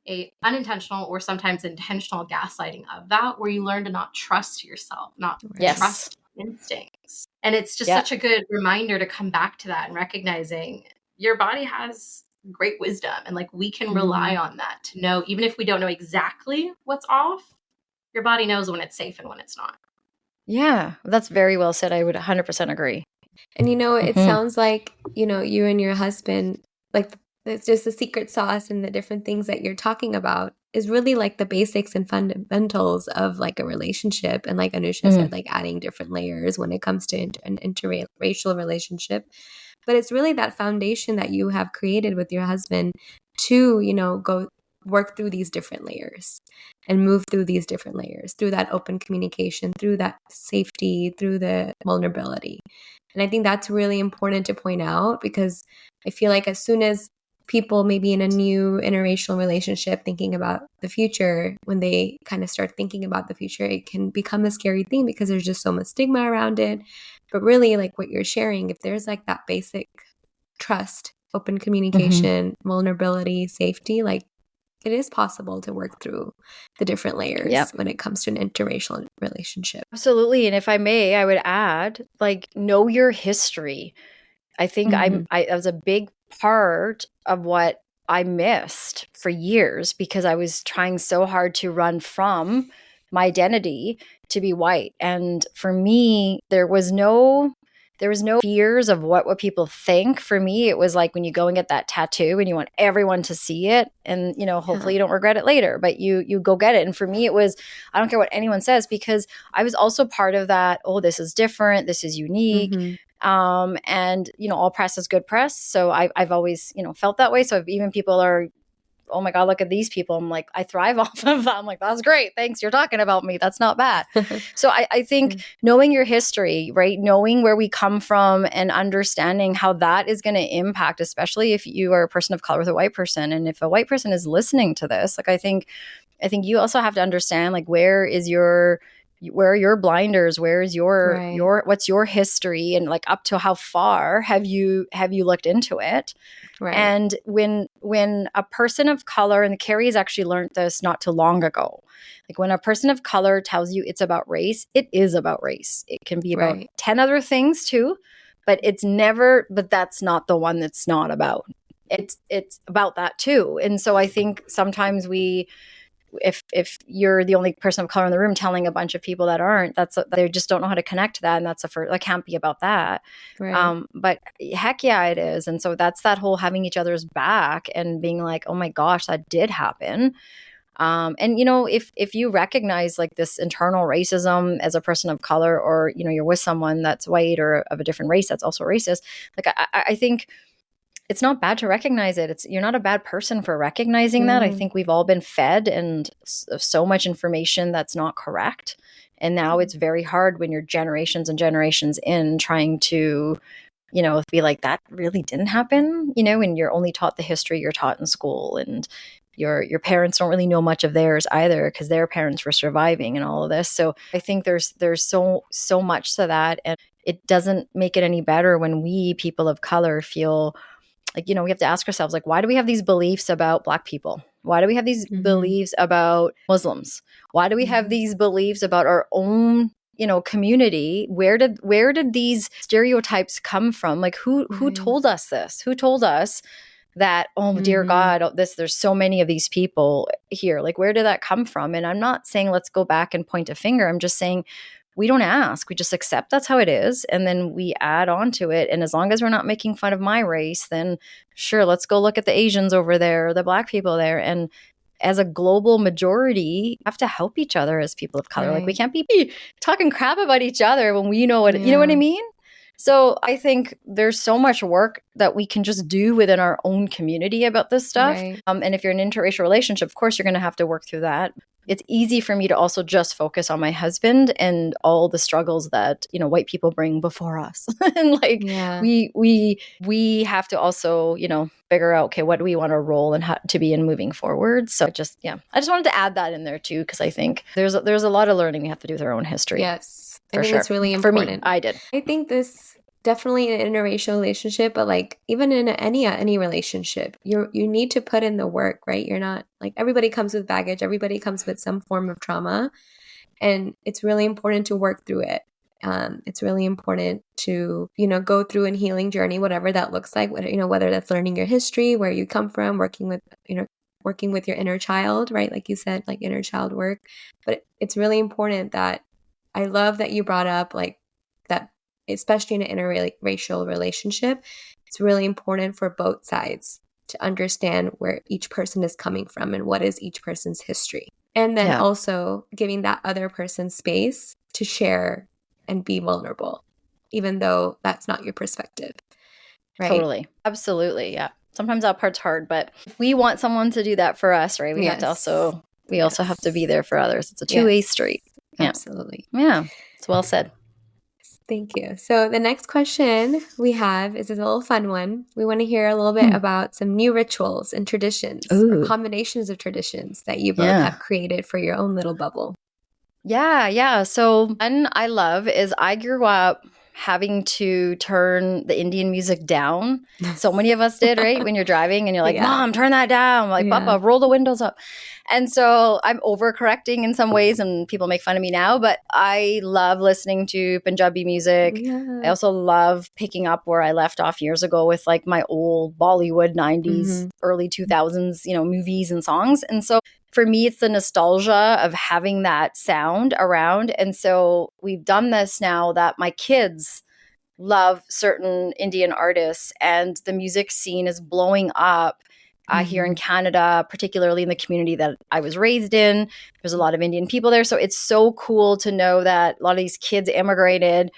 C: a unintentional or sometimes intentional gaslighting of that, where you learn to not trust yourself, not trust instincts. And it's just such a good reminder to come back to that and recognizing your body has great wisdom, and like we can rely on that to know, even if we don't know exactly what's off, your body knows when it's safe and when it's not.
A: Yeah, that's very well said. I would 100% agree.
B: And it sounds like, you and your husband, like it's just the secret sauce and the different things that you're talking about is really like the basics and fundamentals of like a relationship. And like Anusha said, like adding different layers when it comes to an interracial relationship. But it's really that foundation that you have created with your husband to, go work through these different layers and move through these different layers, through that open communication, through that safety, through the vulnerability. And I think that's really important to point out, because I feel like as soon as people maybe in a new interracial relationship thinking about the future, when they kind of start thinking about the future, it can become a scary thing because there's just so much stigma around it. But really, like what you're sharing, if there's like that basic trust, open communication, vulnerability, safety, like it is possible to work through the different layers when it comes to an interracial relationship.
A: Absolutely. And if I may, I would add, like, know your history. I think I was a big part of what I missed for years, because I was trying so hard to run from my identity to be white. And for me, there was no fears of what people think. For me, it was like when you go and get that tattoo and you want everyone to see it, and hopefully you don't regret it later, but you go get it. And for me, it was, I don't care what anyone says, because I was also part of that, oh, this is different, this is unique. And all press is good press. So I've always, felt that way. So if even people are, oh my God, look at these people, I'm like, I thrive off of that. I'm like, that's great. Thanks. You're talking about me. That's not bad. So I think knowing your history, right? Knowing where we come from and understanding how that is going to impact, especially if you are a person of color with a white person. And if a white person is listening to this, like, I think you also have to understand, like, where are your blinders? Where is your what's your history, and like up to how far have you looked into it? Right. And when a person of color, and Carrie's actually learned this not too long ago, like when a person of color tells you it's about race, it is about race. It can be about 10 other things too, but that's not the one that's not about. It's about that too. And so I think sometimes if you're the only person of color in the room telling a bunch of people that aren't, they just don't know how to connect to that. And that can't be about that. Right. But heck yeah, it is. And so that's that whole having each other's back and being like, oh my gosh, that did happen. And if you recognize like this internal racism as a person of color, or, you're with someone that's white or of a different race that's also racist, like I think it's not bad to recognize it. You're not a bad person for recognizing that. I think we've all been fed and so much information that's not correct. And now it's very hard when you're generations and generations in trying to, be like, that really didn't happen, when you're only taught the history you're taught in school, and your parents don't really know much of theirs either, because their parents were surviving and all of this. So I think there's so much to that. And it doesn't make it any better when we, people of color, feel like, we have to ask ourselves, like, why do we have these beliefs about Black people? Why do we have these beliefs about Muslims? Why do we have these beliefs about our own community, where did these stereotypes come from? Like who told us this? Who told us that, oh dear God, there's so many of these people here. Like, where did that come from? And I'm not saying let's go back and point a finger. I'm just saying we don't ask. We just accept that's how it is. And then we add on to it. And as long as we're not making fun of my race, then sure, let's go look at the Asians over there, or the Black people there. And as a global majority, we have to help each other as people of color.
B: Right.
A: Like, we can't be talking crap about each other when we know what, you know what I mean? So I think there's so much work that we can just do within our own community about this stuff.
B: Right.
A: And if you're in an interracial relationship, of course, you're going to have to work through that. It's easy for me to also just focus on my husband and all the struggles that, white people bring before us. And we have to also, figure out, okay, what do we want our role and how to be in moving forward? So I just wanted to add that in there too, because I think there's a lot of learning we have to do with our own history.
B: Yes. I think it's really
A: For
B: important.
A: me, I did.
B: I think this definitely in an interracial relationship, but like even in any relationship, you need to put in the work, right? You're not like, everybody comes with baggage, everybody comes with some form of trauma, and it's really important to work through it. It's really important to, go through a healing journey, whatever that looks like, whether that's learning your history, where you come from, working with your inner child, right? Like you said, like inner child work. But it's really important that I love that you brought up like that, especially in an interracial relationship, it's really important for both sides to understand where each person is coming from and what is each person's history. And then also giving that other person space to share and be vulnerable, even though that's not your perspective. Right?
A: Totally. Absolutely. Yeah. Sometimes that part's hard, but if we want someone to do that for us, right? We have to also have to be there for others. It's a two-way street. Yeah.
B: Absolutely.
A: Yeah. It's well said.
B: Thank you. So the next question we have is a little fun one. We want to hear a little bit about some new rituals and traditions or combinations of traditions that you both have created for your own little bubble.
A: Yeah. So one I love is I grew up having to turn the Indian music down. So many of us did, right? When you're driving and you're like, Mom, turn that down. I'm like, Papa, roll the windows up. And so I'm overcorrecting in some ways and people make fun of me now, but I love listening to Punjabi music. Yeah. I also love picking up where I left off years ago with like my old Bollywood 90s, early 2000s, movies and songs. And so for me, it's the nostalgia of having that sound around. And so we've done this now that my kids love certain Indian artists and the music scene is blowing up here in Canada, particularly in the community that I was raised in. There's a lot of Indian people there. So it's so cool to know that a lot of these kids immigrated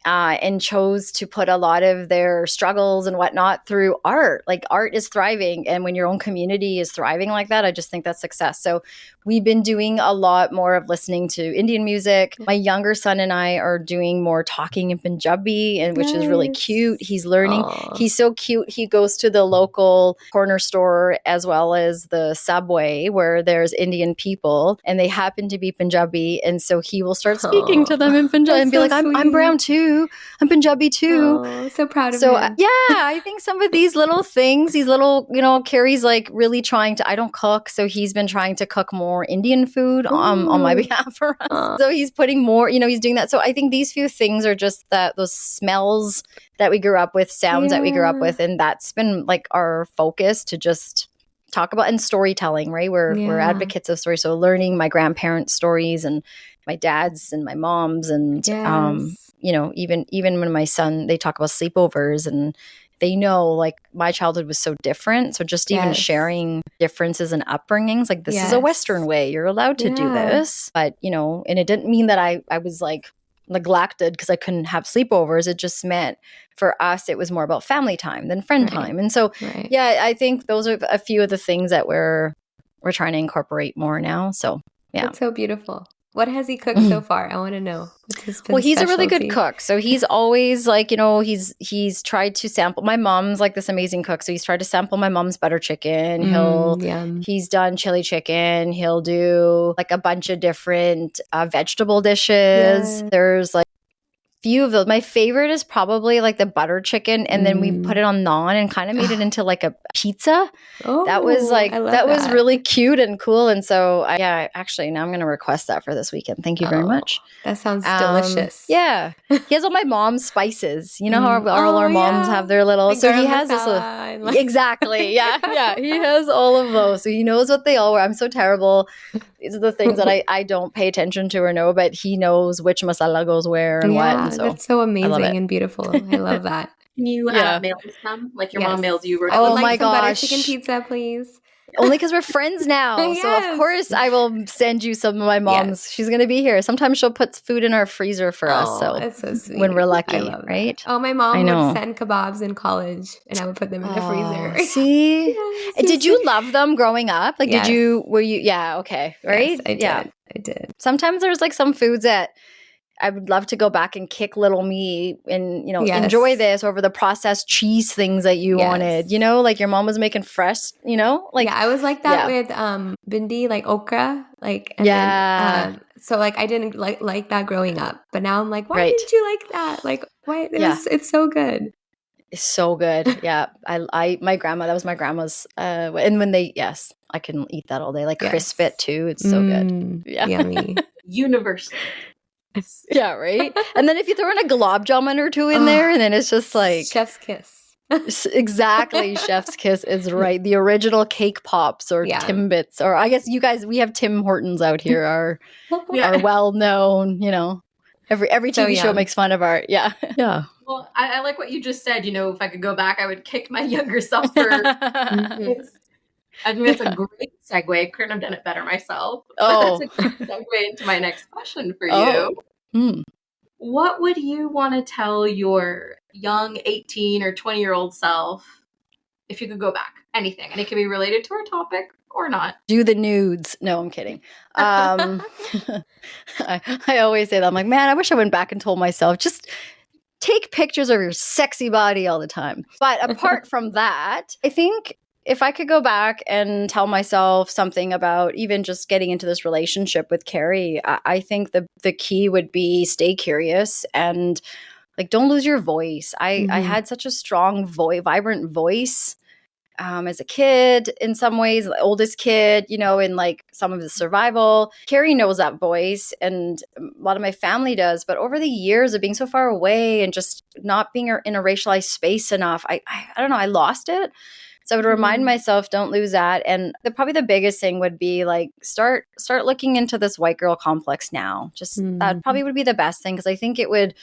A: and chose to put a lot of their struggles and whatnot through art. Like art is thriving. And when your own community is thriving like that, I just think that's success. So we've been doing a lot more of listening to Indian music. My younger son and I are doing more talking in Punjabi, and which is really cute. He's learning. Aww. He's so cute. He goes to the local corner store as well as the subway where there's Indian people and they happen to be Punjabi. And so he will start speaking to them in Punjabi and be like, I'm brown too. I'm Punjabi too.
B: Oh, so proud of
A: him. I think some of these little things, these little, Carrie's like really trying to, I don't cook. So he's been trying to cook more Indian food on my behalf for us. So he's putting more, he's doing that. So I think these few things are just those smells that we grew up with, sounds that we grew up with. And that's been like our focus to just talk about, and storytelling, right? We're advocates of story. So learning my grandparents' stories and my dad's and my mom's and, even when my son, they talk about sleepovers and they know like my childhood was so different. So just even sharing differences and upbringings, like this is a Western way. You're allowed to do this. But, and it didn't mean that I was like neglected because I couldn't have sleepovers. It just meant for us, it was more about family time than friend time. And so, I think those are a few of the things that we're trying to incorporate more now. So, yeah.
B: That's so beautiful. What has he cooked so far? I want to know.
A: Well, he's a really good cook. So he's always like, he's tried to sample. My mom's like this amazing cook. So he's tried to sample my mom's butter chicken. He's done chili chicken. He'll do like a bunch of different vegetable dishes. There's like few of those. My favorite is probably like the butter chicken, and then we put it on naan and kind of made it into like a pizza.
B: Oh,
A: That was like,
B: I love
A: that was really cute and cool. And so, yeah, actually, now I'm going to request that for this weekend. Thank you very much.
B: That sounds delicious.
A: Yeah. He has all my mom's spices. You know how all our moms have their little,
B: like
A: so he has this
B: little,
A: exactly. Yeah. Yeah. He has all of those. So he knows what they all were. I'm so terrible. These are the things that I don't pay attention to or know, but he knows which masala goes where and what. And so
B: that's so amazing and beautiful. I love that.
C: Can you mail us some? Like your mom mailed you?
B: I would
A: Oh
B: like
A: my
B: some butter
A: gosh.
B: chicken pizza, please.
A: Only because we're friends now. So of course I will send you some of my mom's. She's going to be here. Sometimes she'll put food in our freezer for us. So
B: that's so sweet.
A: When we're lucky,
B: I love
A: right?
B: That. Oh, my mom would send kebabs in college and I would put them in the freezer.
A: See? Did you love them growing up? Like, were you, okay, right?
B: Yes, I did.
A: Sometimes there's like some foods that I would love to go back and kick little me and, enjoy this over the processed cheese things that you wanted, like your mom was making fresh, like.
B: Yeah, I was like that with bindi, like okra, like, and then, so like I didn't like that growing up, but now I'm like, why didn't you like that? Like, why? It's so good.
A: It's so good. Yeah. My grandma, that was my grandma's, and when I can eat that all day, like crisp it too. It's so good. Yeah.
B: Yummy.
C: Universal.
A: Yeah, right? And then if you throw in a gulab jamun or two in there, and then it's just like
B: chef's kiss.
A: Exactly, chef's kiss is right. The original cake pops or Timbits, or I guess you guys, we have Tim Hortons out here, are well known. Every TV show makes fun of our yeah.
C: Well, I like what you just said. If I could go back, I would kick my younger self for. I think that's a great segue. Couldn't have done it better myself.
A: Oh,
C: that's a great segue into my next question for you. What would you want to tell your young 18 or 20-year-old self if you could go back? Anything. And it can be related to our topic or not.
A: Do the nudes. No, I'm kidding. I always say that. I'm like, man, I wish I went back and told myself, just take pictures of your sexy body all the time. But apart from that, I think if I could go back and tell myself something about even just getting into this relationship with Carrie, I think the key would be stay curious and like don't lose your voice. I had such a strong vibrant voice as a kid in some ways, the oldest kid, in like some of the survival. Carrie knows that voice and a lot of my family does. But over the years of being so far away and just not being in a racialized space enough, I don't know, I lost it. So I would remind myself, don't lose that. And probably the biggest thing would be like, start looking into this white girl complex now. Just that probably would be the best thing. Cause I think it would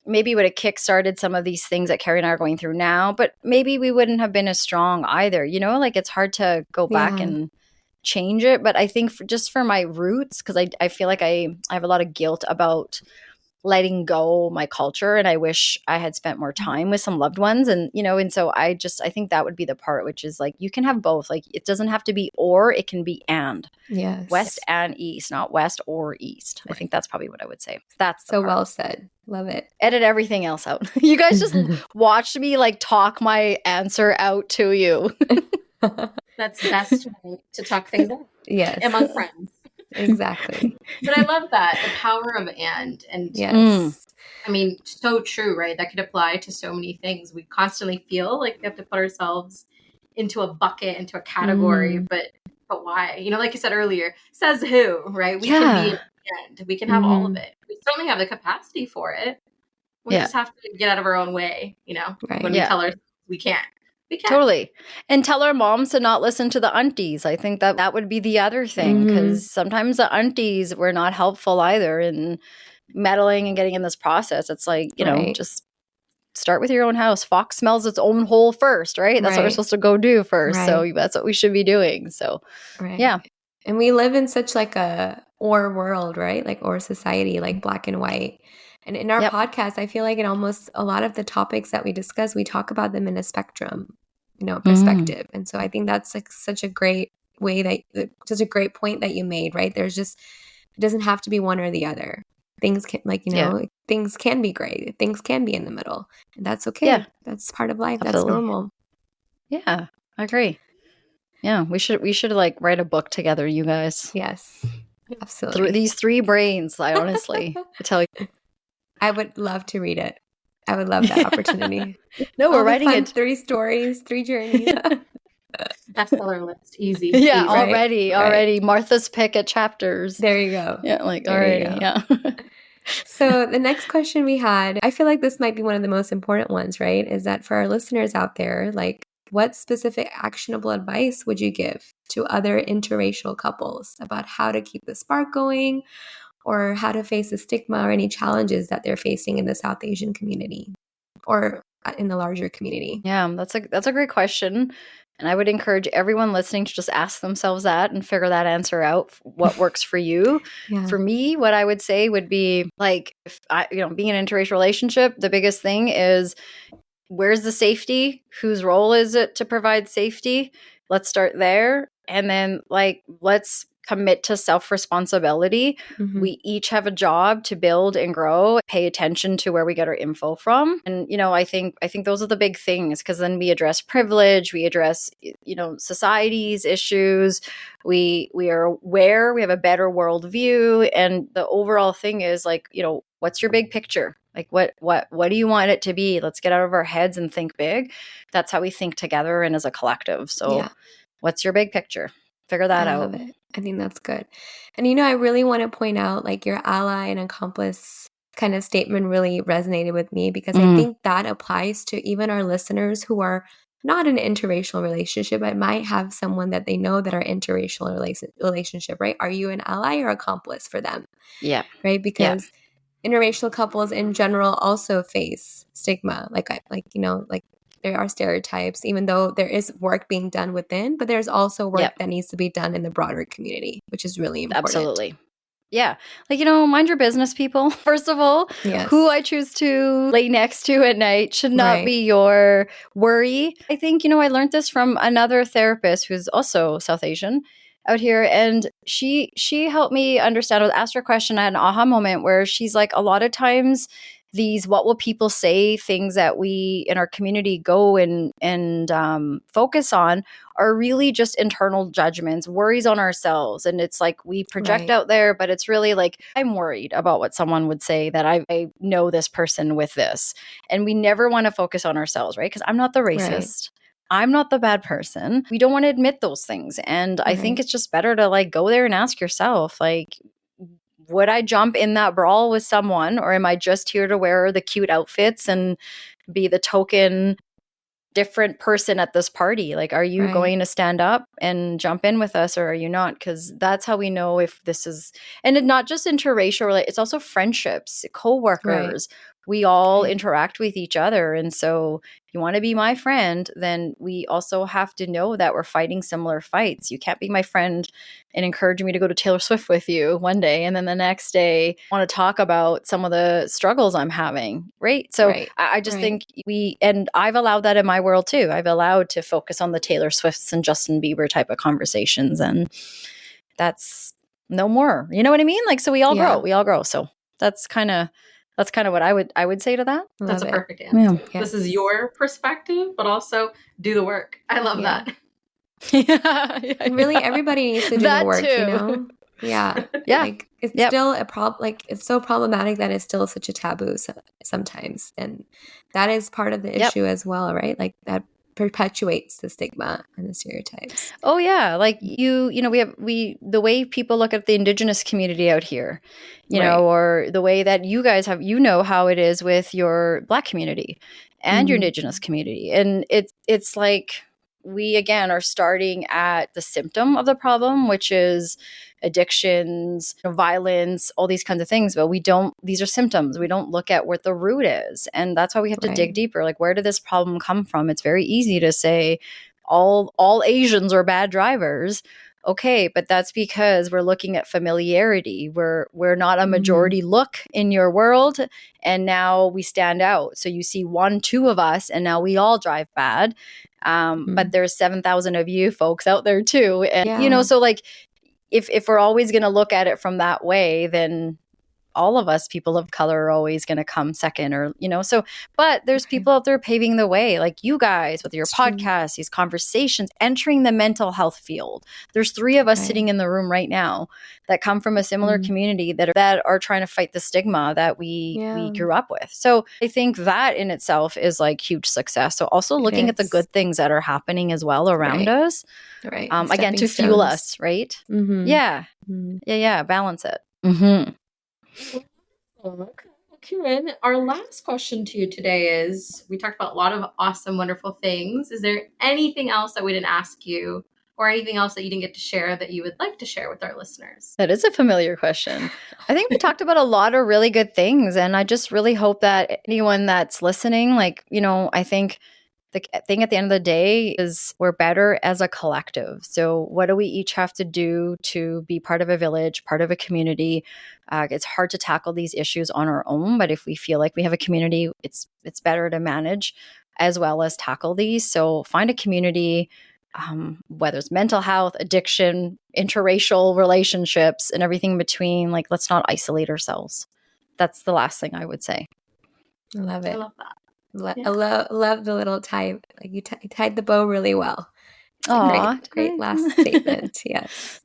A: have kickstarted some of these things that Carrie and I are going through now, but maybe we wouldn't have been as strong either. Like it's hard to go back and change it. But I think just for my roots, cause I feel like I have a lot of guilt about letting go my culture, and I wish I had spent more time with some loved ones, and and so I think that would be the part, which is like you can have both. Like it doesn't have to be or, it can be and.
B: Yes.
A: West and east, not west or east. Right. I think that's probably what I would say. That's
B: so well said. Love it.
A: Edit everything else out. You guys just watched me like talk my answer out to you.
C: That's the best way to talk things out.
B: Yes.
C: Among friends.
B: Exactly.
C: But I love that, the power of and
B: yes.
C: I mean, so true, right? That could apply to so many things. We constantly feel like we have to put ourselves into a bucket, into a category, but why? Like you said earlier, says who, right? We can be and we can have all of it. We certainly have the capacity for it. We just have to get out of our own way,
B: right.
C: when we tell ourselves we can't. We can.
A: Totally. And tell our moms to not listen to the aunties. I think that would be the other thing, because sometimes the aunties were not helpful either in meddling and getting in this process. It's like, just start with your own house. Fox smells its own hole first, right? That's what we're supposed to go do first. Right. So that's what we should be doing. So, yeah.
B: And we live in such like a or world, right? Like or society, like black and white. And in our podcast, I feel like in almost a lot of the topics that we discuss, we talk about them in a spectrum, perspective. And so I think that's like such a great way such a great point that you made, right? There's just, it doesn't have to be one or the other. Things can things can be gray. Things can be in the middle. And that's okay. Yeah. That's part of life. Absolutely. That's normal.
A: Yeah, I agree. Yeah, we should like write a book together, you guys.
B: Yes, absolutely.
A: These three brains, I honestly tell you.
B: I would love to read it. I would love that opportunity.
A: No, we're
B: All the
A: writing
B: fun
A: it.
B: 3 stories, 3 journeys.
C: Bestseller list, easy.
A: Yeah,
C: easy.
A: already. Martha's pick at chapters.
B: There you go.
A: Yeah, like
B: There you
A: already.
B: go.
A: Yeah.
B: So the next question we had, I feel like this might be one of the most important ones, right? Is that for our listeners out there, like what specific actionable advice would you give to other interracial couples about how to keep the spark going or how to face the stigma or any challenges that they're facing in the South Asian community or in the larger community?
A: Yeah, that's a great question. And I would encourage everyone listening to just ask themselves that and figure that answer out. What works for you?
B: Yeah.
A: For me, what I would say would be like, if I, being in an interracial relationship, the biggest thing is where's the safety? Whose role is it to provide safety? Let's start there. And then like, let's commit to self-responsibility.
B: Mhm.
A: We each have a job to build and grow, pay attention to where we get our info from. And, I think those are the big things, because then we address privilege, we address, society's issues. We are aware, we have a better worldview. And the overall thing is like, what's your big picture? Like what do you want it to be? Let's get out of our heads and think big. That's how we think together and as a collective. So what's your big picture? Figure that
B: I
A: out.
B: love it. I think that's good. And I really want to point out like your ally and accomplice kind of statement really resonated with me because I think that applies to even our listeners who are not in an interracial relationship, but might have someone that they know that are interracial relationship, right? Are you an ally or accomplice for them?
A: Yeah.
B: Right? Because interracial couples in general also face stigma. Like there are stereotypes, even though there is work being done within, but there's also work that needs to be done in the broader community, which is really important.
A: Absolutely. Yeah. Like, mind your business, people. First of all, who I choose to lay next to at night should not be your worry. I think, I learned this from another therapist who's also South Asian out here. And she helped me understand. I was asked her a question. I had an aha moment where she's like, a lot of times these what will people say things that we in our community go and focus on are really just internal judgments, worries on ourselves. And it's like we project out there, but it's really like, I'm worried about what someone would say that I know this person with this. And we never want to focus on ourselves, right? Because I'm not the racist. I'm not the bad person. We don't want to admit those things. And I think it's just better to like go there and ask yourself, like, would I jump in that brawl with someone, or am I just here to wear the cute outfits and be the token different person at this party? Like, are you going to stand up and jump in with us, or are you not? Because that's how we know if this is, and it, not just interracial, it's also friendships, coworkers. We all interact with each other. And so if you want to be my friend, then we also have to know that we're fighting similar fights. You can't be my friend and encourage me to go to Taylor Swift with you one day, and then the next day want to talk about some of the struggles I'm having, right? So I just think and I've allowed that in my world too. I've allowed to focus on the Taylor Swifts and Justin Bieber type of conversations, and that's no more. You know what I mean? Like, so we all grow. So that's kind of what I would say to that.
C: That's a perfect answer. Yeah. This is your perspective, but also do the work. I love that.
B: And really everybody needs to do the work, Yeah. Like it's still a problem. Like it's so problematic that it's still such a taboo sometimes. And that is part of the issue as well, right? Like that perpetuates the stigma and the stereotypes.
A: Oh yeah. Like we the way people look at the Indigenous community out here, you know, or the way that you guys have, how it is with your Black community and your Indigenous community. And it's like, we again are starting at the symptom of the problem, which is addictions, violence, all these kinds of things. But these are symptoms. We don't look at what the root is. And that's why we have to dig deeper. Like, where did this problem come from? It's very easy to say all Asians are bad drivers. Okay, but that's because we're looking at familiarity. We're not a majority look in your world, and now we stand out. So you see 1-2 of us, and now we all drive bad. But there's 7,000 of you folks out there too. And, so like, if we're always going to look at it from that way, then all of us, people of color, are always going to come second, or, so, but there's people out there paving the way, like you guys with your podcast, these conversations, entering the mental health field. There's 3 of us sitting in the room right now that come from a similar community that are trying to fight the stigma that we grew up with. So I think that in itself is like huge success. So also looking at the good things that are happening as well around us.
B: Right.
A: Again, to fuel us, right? Yeah. Yeah. Balance it.
C: Okay. Kieran, our last question to you today is, we talked about a lot of awesome, wonderful things. Is there anything else that we didn't ask you, or anything else that you didn't get to share that you would like to share with our listeners?
A: That is a familiar question. I think we talked about a lot of really good things, and I just really hope that anyone that's listening, I think the thing at the end of the day is we're better as a collective. So what do we each have to do to be part of a village, part of a community? It's hard to tackle these issues on our own, but if we feel like we have a community, it's better to manage as well as tackle these. So find a community, whether it's mental health, addiction, interracial relationships, and everything in between. Like, let's not isolate ourselves. That's the last thing I would say.
B: I love it.
C: I love that.
B: I love the little tie. Like you tied the bow really well. Great last statement. Yes.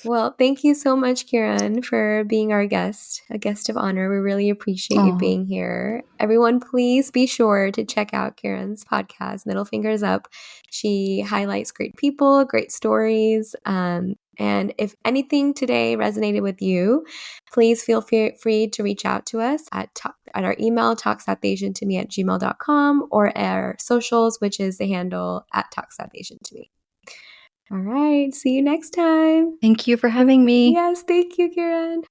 B: Well, thank you so much, Kieran, for being our guest, a guest of honor. We really appreciate you being here. Everyone, please be sure to check out Kieran's podcast, Middle Fingers Up. She highlights great people, great stories. And if anything today resonated with you, please feel free to reach out to us at our email, talksouthasiantome@gmail.com, or our socials, which is the handle @talksouthasiantome. All right. See you next time.
A: Thank you for having me.
B: Yes. Thank you, Kieran.